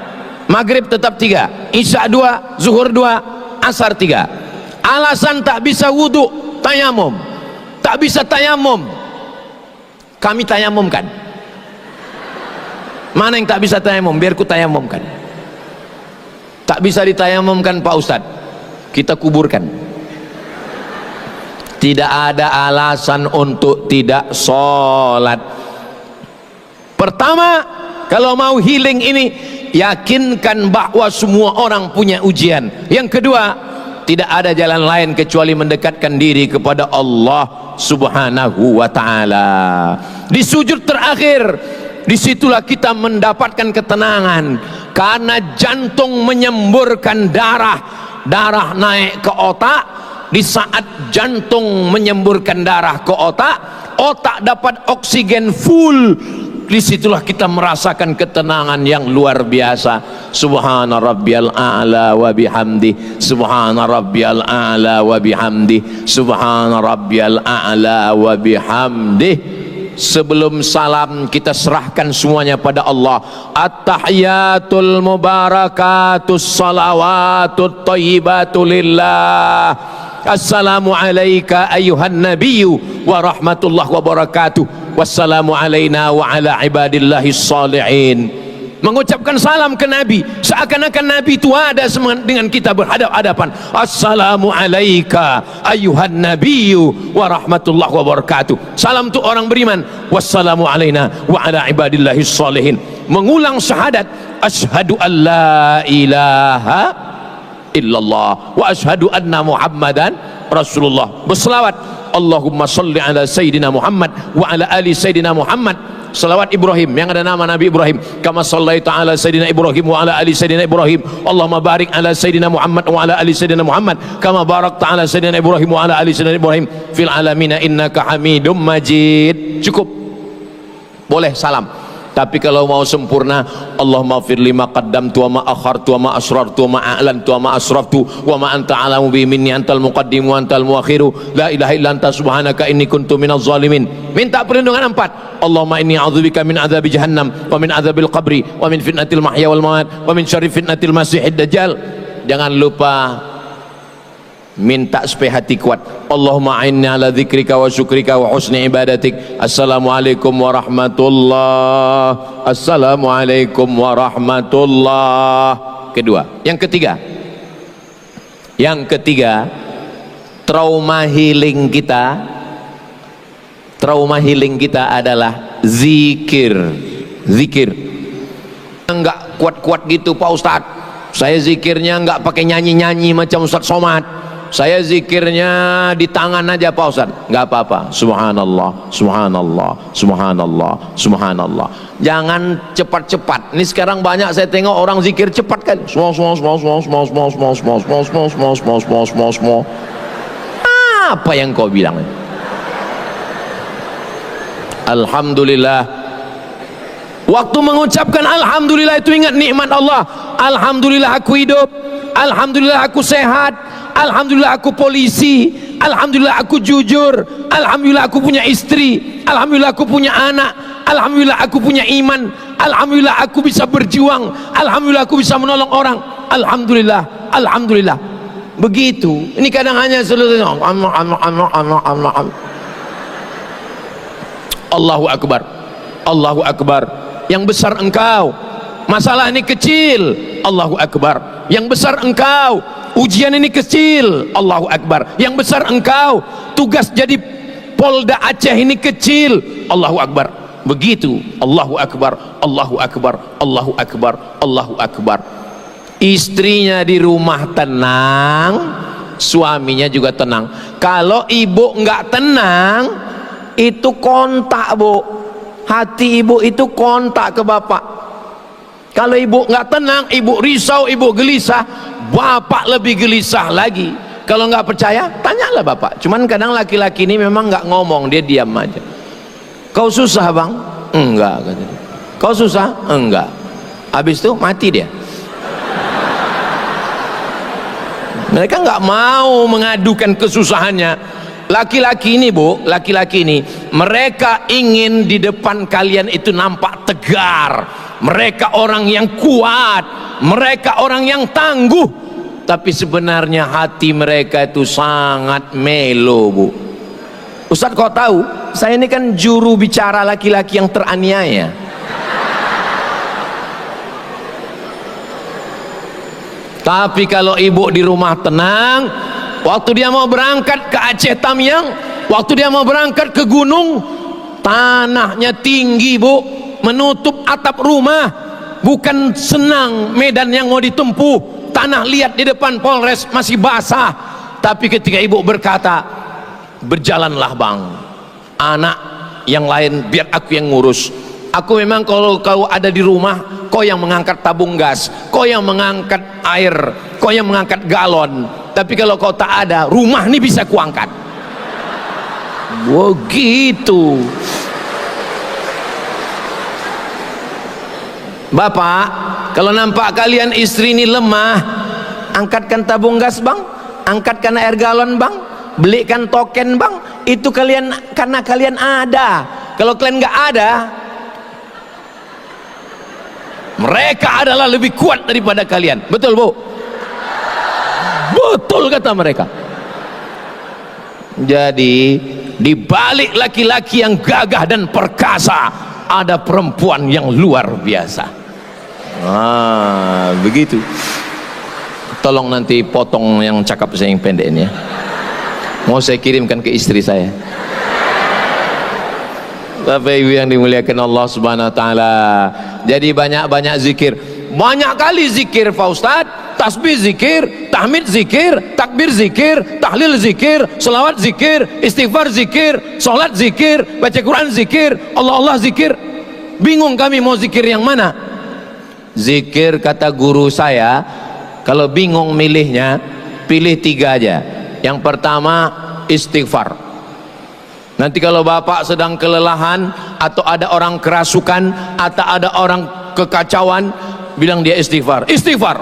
maghrib tetap 3, isya 2, zuhur 2, asar 3. Alasan tak bisa wudu, tayamum. Tak bisa tayamum, kami tayamumkan. Mana yang tak bisa tayamum? Biar ku tayamumkan. Tak bisa ditayamumkan Pak Ustadz, kita kuburkan. Tidak ada alasan untuk tidak sholat. Pertama, kalau mau healing ini, yakinkan bahwa semua orang punya ujian. Yang kedua, tidak ada jalan lain kecuali mendekatkan diri kepada Allah Subhanahu wa ta'ala. Di sujud terakhir, disitulah kita mendapatkan ketenangan, karena jantung menyemburkan darah, darah naik ke otak. Di saat jantung menyemburkan darah ke otak, otak dapat oksigen full. Disitulah kita merasakan ketenangan yang luar biasa. Subhana rabbiyal a'la wa bihamdi, subhana rabbiyal a'la wa bihamdi, subhana rabbiyal a'la wa bihamdi. Sebelum salam kita serahkan semuanya pada Allah. At-tahiyatul mubarakatus salawatut thayyibatu lillah. Assalamu alayka ayuhan nabiyyu wa rahmatullahi wa barakatuh. Wassalamu alayna wa ala ibadillahis salihin. Mengucapkan salam ke Nabi seakan-akan Nabi itu ada dengan kita berhadap-hadapan. Assalamu alayka ayuhan nabiyyu wa rahmatullahi wa barakatuh. Salam untuk orang beriman. Wassalamu alayna wa ala ibadillahis salihin. Mengulang syahadat, asyhadu an la ilaha illallah wa asyhadu anna muhammadan rasulullah. Berselawat, Allahumma salli ala sayyidina Muhammad wa ala ali sayyidina Muhammad. Salawat Ibrahim yang ada nama Nabi Ibrahim. Kama sallaita ala sayyidina Ibrahim wa ala ali sayyidina Ibrahim. Allahumma barik ala sayyidina Muhammad wa ala ali sayyidina Muhammad kama barakta ala sayyidina Ibrahim wa ala ali sayyidina Ibrahim fil alamin innaka Hamidum Majid. Cukup. Boleh salam. Tapi kalau mau sempurna, Allahumma fir lima qaddamtu wa ma akhartu wa ma asrartu wa ma a'lantu wa ma asraftu wa ma anta alamu bi minni antal muqaddimu wa antal muakhiru la ilaha illa anta subhanaka inni kuntu minaz zalimin. Minta perlindungan 4. Allahumma inni a'udzubika min adzabi jahannam wa min adzabil qabri wa min fitnatil mahya wal mamat wa min syarri fitnatil masiihid dajjal. Jangan lupa minta supaya hati kuat. Allahumma a'inni ala dzikrika wa syukrika wa husni ibadatik. Assalamualaikum warahmatullah. Assalamualaikum warahmatullah. Kedua. Yang ketiga, trauma healing kita adalah zikir. Enggak kuat-kuat gitu Pak Ustadz. Saya zikirnya enggak pakai nyanyi-nyanyi macam Ustadz Somad. Saya zikirnya di tangan aja Pak Ustaz. Enggak apa-apa. Subhanallah, subhanallah, subhanallah, subhanallah. Jangan cepat-cepat. Ini sekarang banyak saya tengok orang zikir cepat kan. Apa yang kau bilang? Alhamdulillah. Waktu mengucapkan alhamdulillah itu ingat nikmat Allah. Alhamdulillah aku hidup. Alhamdulillah aku sehat. Alhamdulillah aku polisi. Alhamdulillah aku jujur. Alhamdulillah aku punya istri. Alhamdulillah aku punya anak. Alhamdulillah aku punya iman. Alhamdulillah aku bisa berjuang. Alhamdulillah aku bisa menolong orang. Alhamdulillah, alhamdulillah. Begitu. Ini kadang hanya seluruhnya Allahu Akbar, Allahu Akbar. Yang besar engkau, masalah ini kecil. Allahu Akbar. Yang besar engkau, ujian ini kecil. Allahu Akbar. Yang besar engkau, tugas jadi Polda Aceh ini kecil. Allahu Akbar. Begitu. Allahu Akbar, Allahu Akbar, Allahu Akbar, Allahu Akbar. Istrinya di rumah tenang, suaminya juga tenang. Kalau ibu enggak tenang, itu kontak Bu. Hati ibu itu kontak ke bapak. Kalau ibu nggak tenang, ibu risau, ibu gelisah, bapak lebih gelisah lagi. Kalau nggak percaya, tanyalah bapak. Cuman kadang laki-laki ini memang nggak ngomong, dia diam aja. Kau susah bang? Enggak. Kau susah? Enggak. Habis itu mati dia. Mereka nggak mau mengadukan kesusahannya. Laki-laki ini Bu, laki-laki ini mereka ingin di depan kalian itu nampak tegar. Mereka orang yang kuat, mereka orang yang tangguh. Tapi sebenarnya hati mereka itu sangat melo Bu. Ustaz kau tahu, saya ini kan juru bicara laki-laki yang teraniaya. Tapi kalau ibu di rumah tenang, waktu dia mau berangkat ke Aceh Tamiang, waktu dia mau berangkat ke gunung, tanahnya tinggi Bu, menutup atap rumah. Bukan senang medan yang mau ditempuh. Tanah liat di depan Polres masih basah. Tapi ketika ibu berkata, berjalanlah bang, anak yang lain biar aku yang ngurus. Aku memang kalau kau ada di rumah, kau yang mengangkat tabung gas, kau yang mengangkat air, kau yang mengangkat galon. Tapi kalau kau tak ada, rumah ini bisa kuangkat. Begitu. Bapak, kalau nampak kalian istri ini lemah, angkatkan tabung gas bang, angkatkan air galon bang, belikan token bang. Itu kalian karena kalian ada. Kalau kalian nggak ada, mereka adalah lebih kuat daripada kalian. Betul Bu? Betul kata mereka. Jadi di balik laki-laki yang gagah dan perkasa ada perempuan yang luar biasa. Begitu. Tolong nanti potong yang cakap saya yang pendek ini ya. Mau saya kirimkan ke istri saya. Bapak Ibu yang dimuliakan Allah Subhanahu wa taala. Jadi banyak-banyak zikir. Banyak kali zikir Pak Ustaz. Tasbih zikir, tahmid zikir, takbir zikir, tahlil zikir, selawat zikir, istighfar zikir, salat zikir, baca Quran zikir, Allah zikir. Bingung kami mau zikir yang mana. Zikir kata guru saya, kalau bingung milihnya, pilih 3 aja. Yang pertama istighfar. Nanti kalau bapak sedang kelelahan, atau ada orang kerasukan, atau ada orang kekacauan, bilang dia istighfar. Istighfar.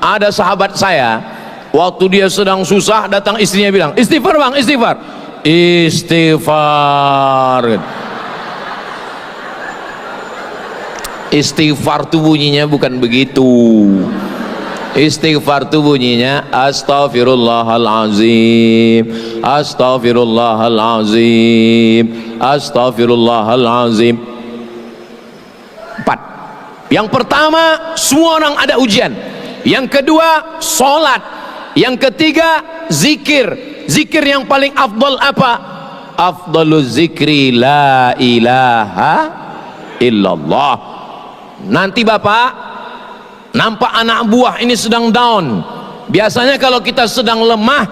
Ada sahabat saya, waktu dia sedang susah, datang istrinya bilang, istighfar bang, istighfar. Istighfar. Istighfar itu bunyinya bukan begitu. Istighfar itu bunyinya astaghfirullahalazim, astaghfirullahalazim, astaghfirullahalazim. 4. Yang pertama, semua orang ada ujian. Yang kedua, sholat. Yang ketiga, zikir. Zikir yang paling afdal apa? Afdaluz zikri la ilaha illallah. Nanti bapak nampak anak buah ini sedang down. Biasanya kalau kita sedang lemah,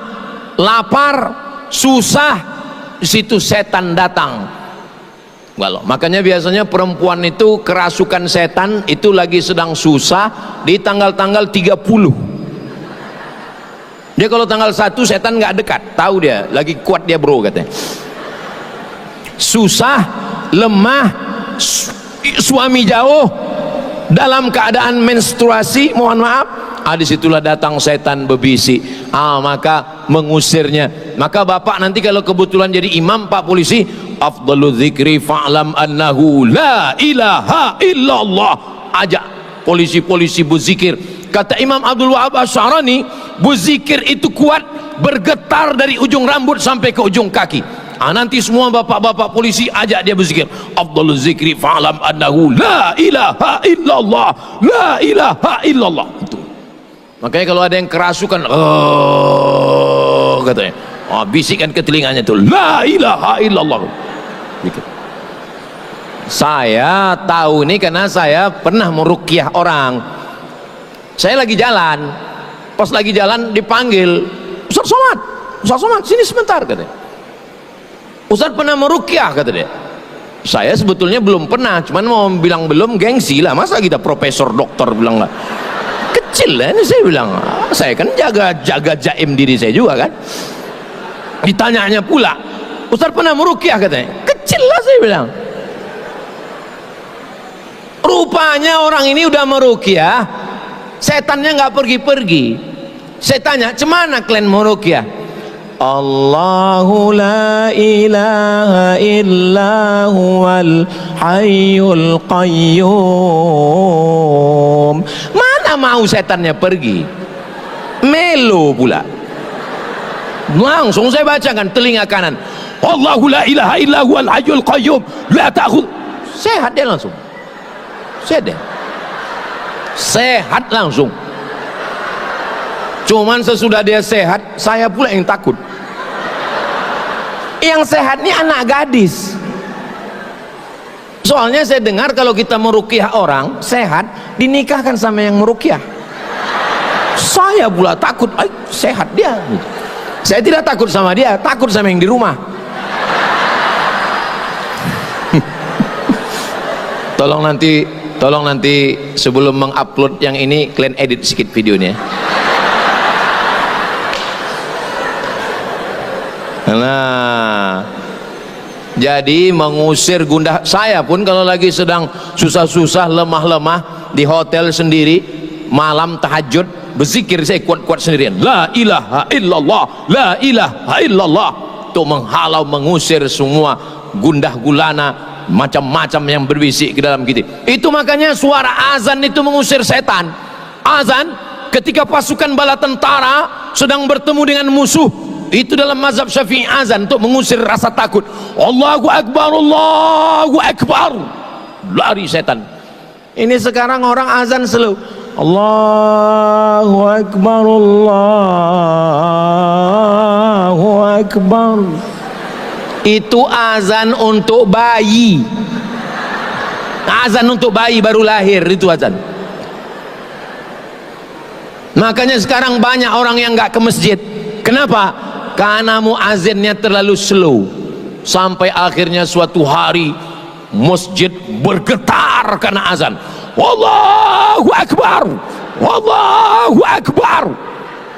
lapar, susah, di situ setan datang. Walau makanya biasanya perempuan itu kerasukan setan itu lagi sedang susah di tanggal-tanggal 30. Dia kalau tanggal 1 setan nggak dekat, tahu dia lagi kuat dia bro katanya. Susah, lemah, suami jauh, dalam keadaan menstruasi, mohon maaf, disitulah datang setan berbisik, maka mengusirnya. Maka bapak nanti kalau kebetulan jadi imam, pak polisi, afdalu dzikri fa'lam annahu la ilaha illallah. Ajak polisi-polisi berzikir. Kata Imam Abdul Wahab Asy'arani, berzikir itu kuat, bergetar dari ujung rambut sampai ke ujung kaki. Nanti semua bapak-bapak polisi ajak dia berzikir, afdaluz zikri fa'lam annahu la ilaha illallah, la ilaha illallah. Itu. Makanya kalau ada yang kerasukan, katanya, bisikkan ke telinganya tuh, la ilaha illallah. Gitu. Saya tahu ini karena saya pernah meruqyah orang. Saya lagi jalan, pas lagi jalan dipanggil, Ustaz Somad, Ustaz Somad, sini sebentar, katanya. Ustaz pernah meruqyah, kata dia. Saya sebetulnya belum pernah, cuman mau bilang belum, gengsi lah. Masa kita profesor dokter bilang lah, kecil lah ini. Saya bilang, saya kan jaga jaim diri saya juga kan. Ditanyanya pula, Ustaz pernah meruqyah, katanya. Kecil lah saya bilang. Rupanya orang ini udah meruqyah, setannya nggak pergi-pergi. Saya tanya, cemana kalian meruqyah? Allahu la ilaha illa huwal hayyul qayyum. Mana mau setannya pergi? Melo pula. Langsung saya bacakan telinga kanan, Allahu la ilaha illa huwal hayyul qayyum la ta'khudh. Sehat dia langsung. Sehat dia. Sehat langsung. Cuman sesudah dia sehat, saya pula yang takut. Yang sehat ini anak gadis. Soalnya saya dengar kalau kita meruqyah orang sehat, dinikahkan sama yang meruqyah. Saya pula takut, sehat dia. Saya tidak takut sama dia, takut sama yang di rumah. Tolong nanti sebelum mengupload yang ini, kalian edit sedikit videonya. Nah, jadi mengusir gundah. Saya pun kalau lagi sedang susah-susah, lemah-lemah di hotel sendiri, malam tahajud berzikir, saya kuat-kuat sendirian, la ilaha illallah, la ilaha illallah, untuk menghalau, mengusir semua gundah gulana macam-macam yang berbisik ke dalam kita. Itu makanya suara azan itu mengusir setan. Azan ketika pasukan bala tentara sedang bertemu dengan musuh, itu dalam mazhab Syafi'i azan untuk mengusir rasa takut. Allahu Akbar, Allahu Akbar, lari setan. Ini sekarang orang azan slow, Allahu Akbar, Allahu Akbar. Itu azan untuk bayi. Azan untuk bayi baru lahir, itu azan. Makanya sekarang banyak orang yang nggak ke masjid. Kenapa? Karena muazzinnya terlalu slow. Sampai akhirnya suatu hari masjid bergetar karena azan. Wallahu Akbar, Wallahu Akbar.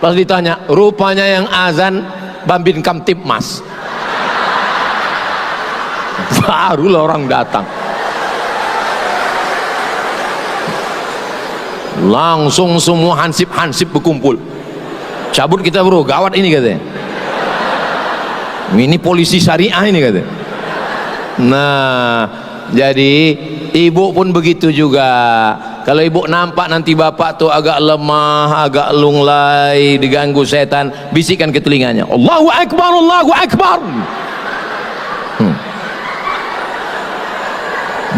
Pas ditanya, rupanya yang azan Bambin Kamtipmas. Barulah orang datang. Langsung semua hansip berkumpul. Cabut kita bro, gawat ini katanya. Ini polisi syariah ini katanya. Nah, jadi ibu pun begitu juga. Kalau ibu nampak nanti bapak tuh agak lemah, agak lunglai, diganggu setan, bisikan ke telinganya, Allahu Akbar, Allahu Akbar.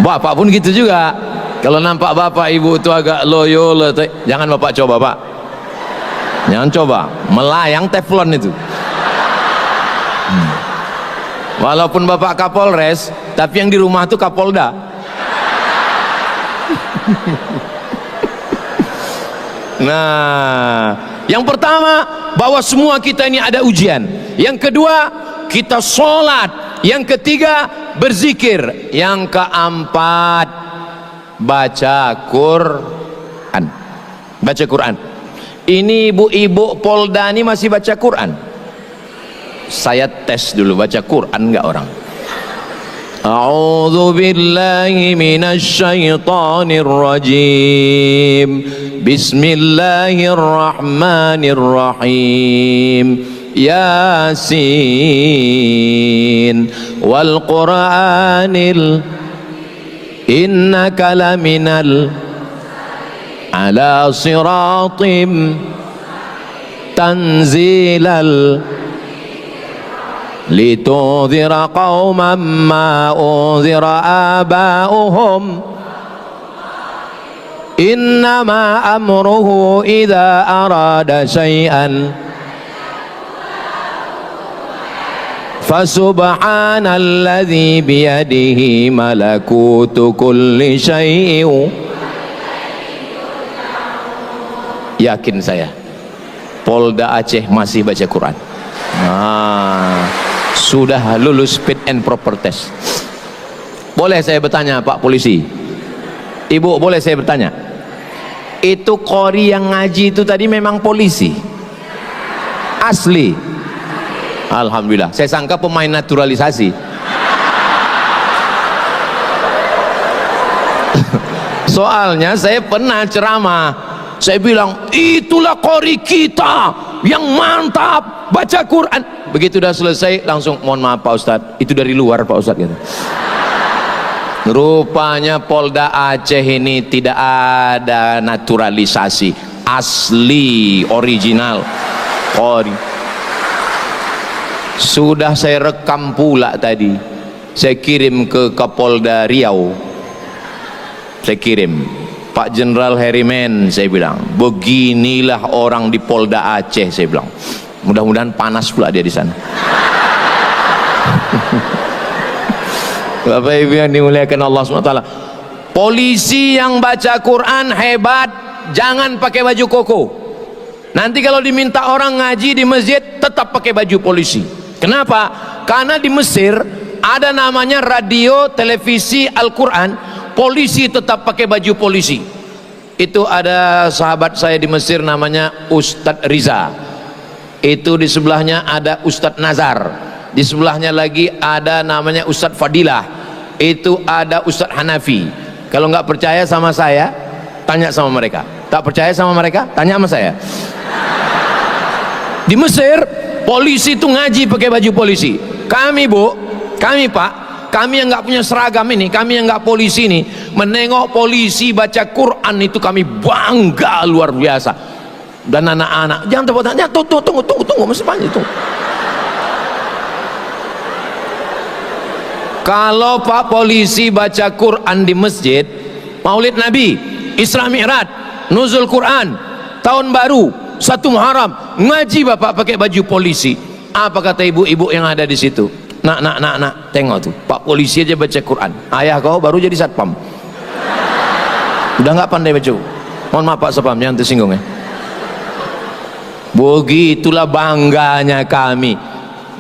Bapak pun gitu juga. Kalau nampak bapak ibu itu agak loyo, jangan bapak coba pak. Jangan coba, melayang teflon itu. Walaupun bapak Kapolres, tapi yang di rumah itu Kapolda. Nah, yang pertama, bahwa semua kita ini ada ujian. Yang kedua, kita sholat. Yang ketiga, berzikir. Yang keempat, baca Quran. Baca Quran. Ini ibu-ibu Polda ini masih baca Quran? Saya tes dulu, baca Quran enggak orang? A'udzu billahi minasy syaithanir rajim. Bismillahirrahmanirrahim. Yasin wal Qur'anil innaka laminal ala siratim tanzilal litudhira qauman ma unzira aba'uhum innama amruhu idza arada syai'an fasubhanalladzi biyadihi malakutu kulli syai'in. Yakin saya Polda Aceh masih baca Quran. Sudah lulus fit and proper test. Boleh saya bertanya Pak Polisi, Ibu, boleh saya bertanya, itu qori yang ngaji itu tadi memang polisi? Asli? Alhamdulillah, saya sangka pemain naturalisasi. Soalnya saya pernah ceramah, saya bilang itulah qori kita yang mantap baca Quran. Begitu udah selesai langsung, mohon maaf Pak Ustadz, itu dari luar Pak Ustadz gitu. Rupanya Polda Aceh ini tidak ada naturalisasi, asli original qori. Sudah saya rekam pula tadi, saya kirim ke Kapolda Riau, saya kirim, Pak Jenderal Herimen, saya bilang beginilah orang di Polda Aceh, saya bilang mudah-mudahan panas pula dia di sana. Bapak Ibu yang dimuliakan Allah SWT, polisi yang baca Quran hebat, jangan pakai baju koko. Nanti kalau diminta orang ngaji di masjid tetap pakai baju polisi. Kenapa? Karena di Mesir ada namanya radio televisi Al-Quran, polisi tetap pakai baju polisi. Itu ada sahabat saya di Mesir namanya Ustadz Riza, itu di sebelahnya ada Ustadz Nazar, di sebelahnya lagi ada namanya Ustadz Fadilah, itu ada Ustadz Hanafi. Kalau nggak percaya sama saya, tanya sama mereka. Tak percaya sama mereka, tanya sama saya. Di Mesir polisi itu ngaji pakai baju polisi. Kami Bu, kami Pak, kami yang nggak punya seragam ini, kami yang nggak polisi ini, menengok polisi baca Quran itu kami bangga luar biasa. Dan anak-anak jangan tepuk tangan, tunggu masih panjang itu. Kalau Pak polisi baca Quran di masjid, Maulid Nabi, Isra Mi'raj, Nuzul Quran, tahun baru, 1 Muharram, ngaji Bapak pakai baju polisi. Apa kata ibu-ibu yang ada di situ? Nak, tengok tuh, Pak polisi aja baca Quran. Ayah kau baru jadi satpam. Udah nggak pandai baca. Mohon maaf Pak Satpam, jangan tersinggung ya. Begitulah bangganya kami.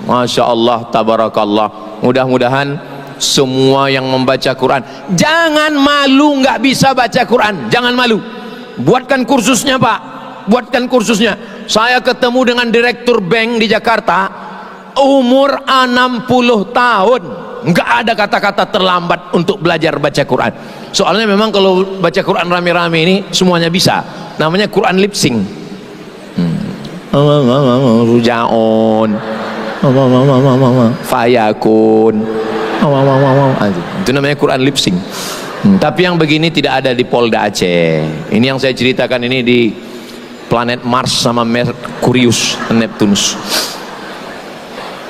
Masya Allah, tabarakallah. Mudah-mudahan semua yang membaca Quran, jangan malu nggak bisa baca Quran, jangan malu. Buatkan kursusnya Pak, buatkan kursusnya. Saya ketemu dengan direktur bank di Jakarta, umur 60 tahun, nggak ada kata-kata terlambat untuk belajar baca Quran. Soalnya memang kalau baca Quran rame-rame ini semuanya bisa, namanya Quran lip sync. Rujaon, fayakun, itu namanya Quran lip sync. Tapi yang begini tidak ada di Polda Aceh. Ini yang saya ceritakan ini di planet Mars sama Merkurius, Neptunus.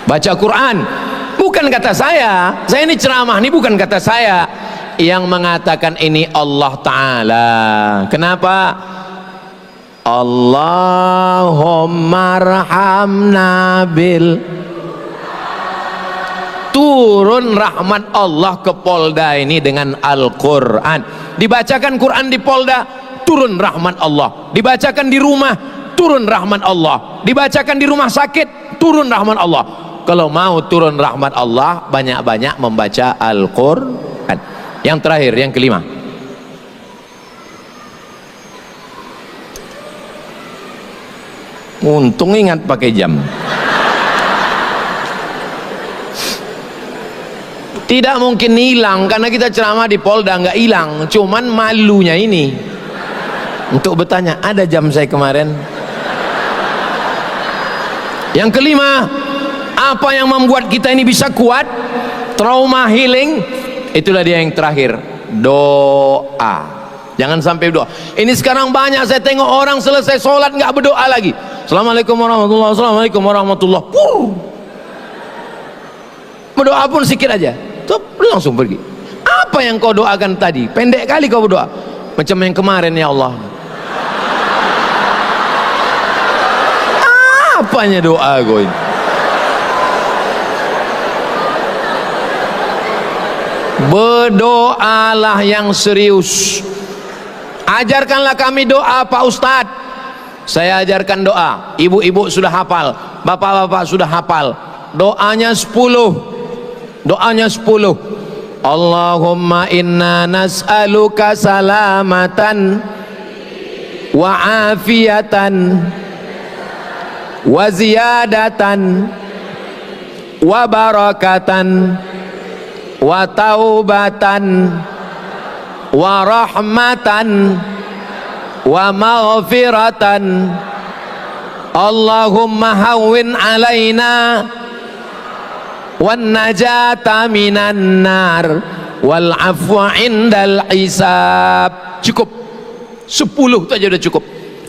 Baca Quran bukan kata saya ini ceramah, ini bukan kata saya. Yang mengatakan ini Allah Ta'ala. Kenapa? Allahumma arhamna bil, turun rahmat Allah ke Polda ini dengan Al-Quran. Dibacakan Quran di Polda, turun rahmat Allah. Dibacakan di rumah, turun rahmat Allah. Dibacakan di rumah sakit, turun rahmat Allah. Kalau mau turun rahmat Allah, banyak-banyak membaca Al-Quran. Yang terakhir, yang kelima, untung ingat pakai jam. Tidak mungkin hilang karena kita ceramah di Polda, nggak hilang, cuman malunya ini untuk bertanya, ada jam saya kemarin. Yang kelima, apa yang membuat kita ini bisa kuat? Trauma healing. Itulah dia yang terakhir, doa. Jangan sampai doa. Ini sekarang banyak saya tengok orang selesai sholat nggak berdoa lagi. Assalamualaikum warahmatullahi wabarakatuh. Assalamualaikum warahmatullahi wabarakatuh. Berdoa pun sikit aja, tuh langsung pergi. Apa yang kau doakan tadi? Pendek kali kau berdoa. Macam yang kemarin, ya Allah. Apanya doa kau ini? Berdoalah yang serius. Ajarkanlah kami doa, Pak Ustadz. Saya ajarkan doa. Ibu-ibu sudah hafal, bapak-bapak sudah hafal. Doanya 10. Doanya 10. Allahumma inna nas'aluka salamatan wa afiatan wa ziyadatan wa barakatan wa taubatan wa rahmatan wa maghfiratan. Allahumma hawwin alaina wan najata minan nar wal afwa indal hisab. Cukup 10 itu aja udah cukup.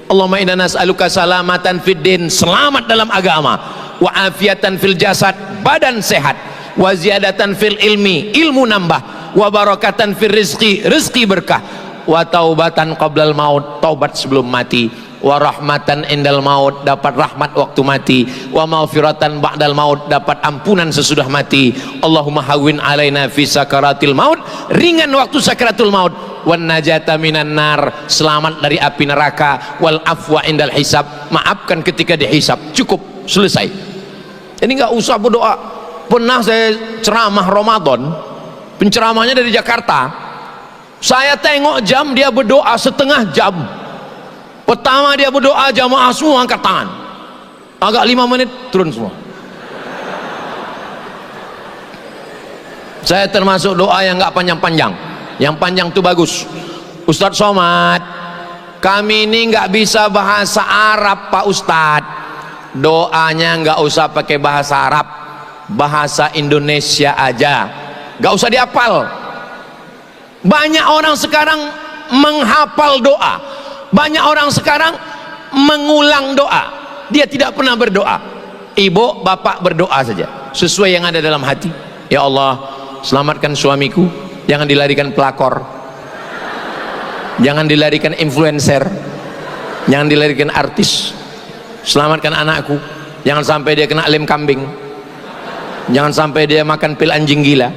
Allahumma inna nas'aluka salamatan fid din, selamat dalam agama, wa afiatan fil jasad, badan sehat, wa ziyadatan fil ilmi, ilmu nambah, wa barakatan fil rizqi, rizqi berkah, wa taubatan qablal maut, taubat sebelum mati, wa rahmatan indal maut, dapat rahmat waktu mati, wa maghfiratan ba'dal maut, dapat ampunan sesudah mati. Allahumma hawwin alaina fi sakaratil maut, ringan waktu sakaratul maut, wan najata minan nar, selamat dari api neraka, wal afwa indal hisab, maafkan ketika dihisab. Cukup, selesai. Ini nggak usah berdoa. Pernah saya ceramah Ramadan, penceramahnya dari Jakarta. Saya tengok jam, dia berdoa setengah jam. Pertama dia berdoa, jamaah semua angkat tangan. Agak 5 menit turun semua. Saya termasuk doa yang nggak panjang-panjang. Yang panjang itu bagus. Ustadz Somad, kami ini nggak bisa bahasa Arab Pak Ustadz. Doanya nggak usah pakai bahasa Arab, bahasa Indonesia aja, nggak usah dihafal. Banyak orang sekarang menghafal doa, banyak orang sekarang mengulang doa, dia tidak pernah berdoa. Ibu bapak berdoa saja sesuai yang ada dalam hati. Ya Allah, selamatkan suamiku, jangan dilarikan pelakor, jangan dilarikan influencer, jangan dilarikan artis. Selamatkan anakku, jangan sampai dia kena lem kambing, jangan sampai dia makan pil anjing gila.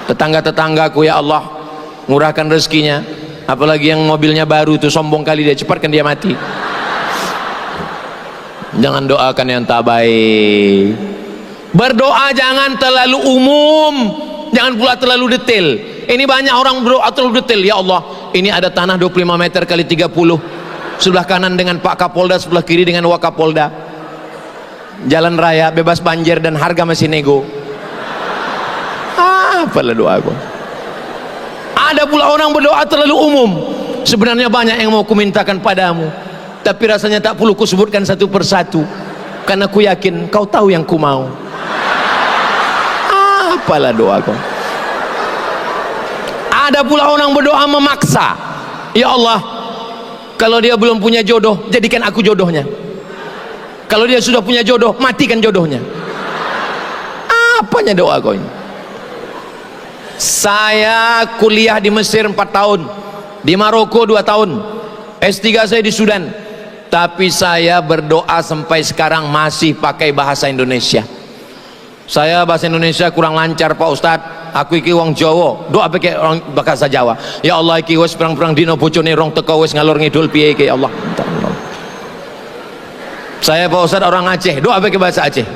Tetangga-tetanggaku ya Allah, murahkan rezekinya. Apalagi yang mobilnya baru itu sombong kali dia, cepatkan dia mati. Jangan doakan yang tak baik. Berdoa jangan terlalu umum, jangan pula terlalu detail. Ini banyak orang berdoa terlalu detail. Ya Allah, ini ada tanah 25 meter kali 30, sebelah kanan dengan Pak Kapolda, sebelah kiri dengan Wakapolda, jalan raya bebas banjir dan harga masih nego. Apalah doaku. Ada pula orang berdoa terlalu umum. Sebenarnya banyak yang mau kumintakan padamu, tapi rasanya tak perlu kusebutkan satu persatu, karena ku yakin kau tahu yang ku mau. Apalah doaku. Ada pula orang berdoa memaksa. Ya Allah, kalau dia belum punya jodoh, jadikan aku jodohnya. Kalau dia sudah punya jodoh, matikan jodohnya. Apanya doa kau ini? Saya kuliah di Mesir 4 tahun, di Maroko 2 tahun, S3 saya di Sudan, tapi saya berdoa sampai sekarang masih pakai bahasa Indonesia. Saya bahasa Indonesia kurang lancar Pak Ustadz. Aku iki wong Jawa, doa pakai orang bahasa Jawa. Ya Allah, iki wis perang-perang dino bojone rong teko wis ngalor ngidul piye iki ya Allah. Saya Pak Ustadz orang Aceh, doa pakai bahasa Aceh.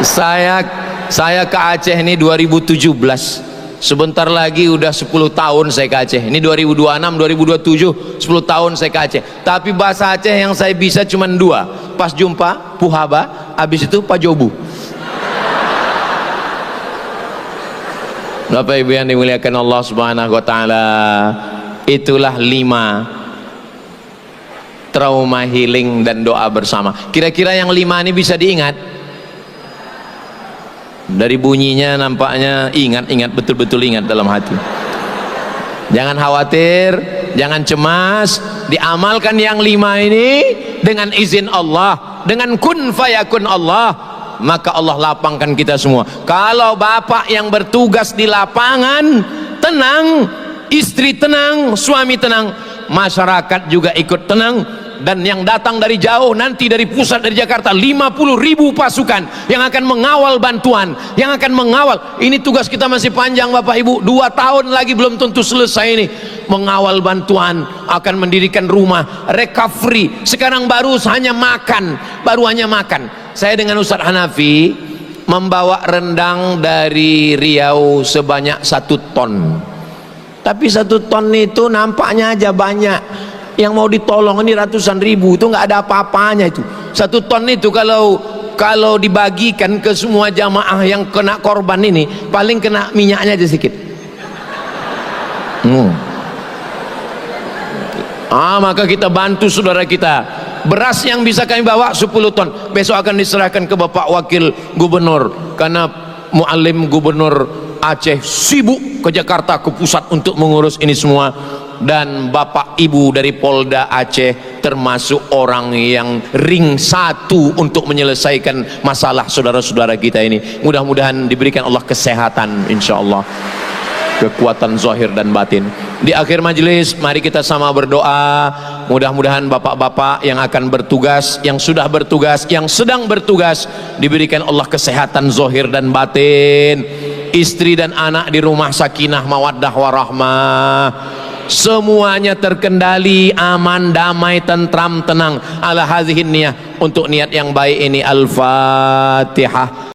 Saya ke Aceh ini 2017. Sebentar lagi udah 10 tahun saya ke Aceh. Ini 2026, 2027, 10 tahun saya ke Aceh. Tapi bahasa Aceh yang saya bisa cuma 2. Pas jumpa, puhaba, habis itu pajobu. Bapak Ibu yang dimuliakan Allah Subhanahu wa taala, itulah 5 trauma healing dan doa bersama. Kira-kira yang 5 ini bisa diingat? Dari bunyinya nampaknya ingat betul-betul ingat dalam hati. Jangan khawatir, jangan cemas, diamalkan yang 5 ini dengan izin Allah, dengan kun fayakun Allah, maka Allah lapangkan kita semua. Kalau bapak yang bertugas di lapangan tenang, istri tenang, suami tenang, masyarakat juga ikut tenang. Dan yang datang dari jauh nanti dari pusat, dari Jakarta, 50.000 pasukan yang akan mengawal bantuan, yang akan mengawal. Ini tugas kita masih panjang Bapak Ibu, 2 tahun lagi belum tentu selesai ini. Mengawal bantuan, akan mendirikan rumah, recovery. Sekarang baru hanya makan. Saya dengan Ustadz Hanafi membawa rendang dari Riau sebanyak 1 ton. Tapi 1 ton itu nampaknya aja banyak. Yang mau ditolong ini ratusan ribu, itu nggak ada apa-apanya itu. 1 ton itu kalau dibagikan ke semua jamaah yang kena korban ini, paling kena minyaknya aja sedikit. Maka kita bantu saudara kita. Beras yang bisa kami bawa 10 ton, besok akan diserahkan ke Bapak Wakil Gubernur, karena Muallim Gubernur Aceh sibuk ke Jakarta, ke pusat untuk mengurus ini semua. Dan Bapak Ibu dari Polda Aceh termasuk orang yang ring 1 untuk menyelesaikan masalah saudara-saudara kita ini. Mudah-mudahan diberikan Allah kesehatan, insya Allah, kekuatan zahir dan batin. Di akhir majelis mari kita sama berdoa, mudah-mudahan bapak-bapak yang akan bertugas, yang sudah bertugas, yang sedang bertugas, diberikan Allah kesehatan zahir dan batin. Istri dan anak di rumah sakinah mawaddah warahmah, semuanya terkendali, aman, damai, tentram, tenang. Ala hadhihin niyah, untuk niat yang baik ini. Al-Fatihah.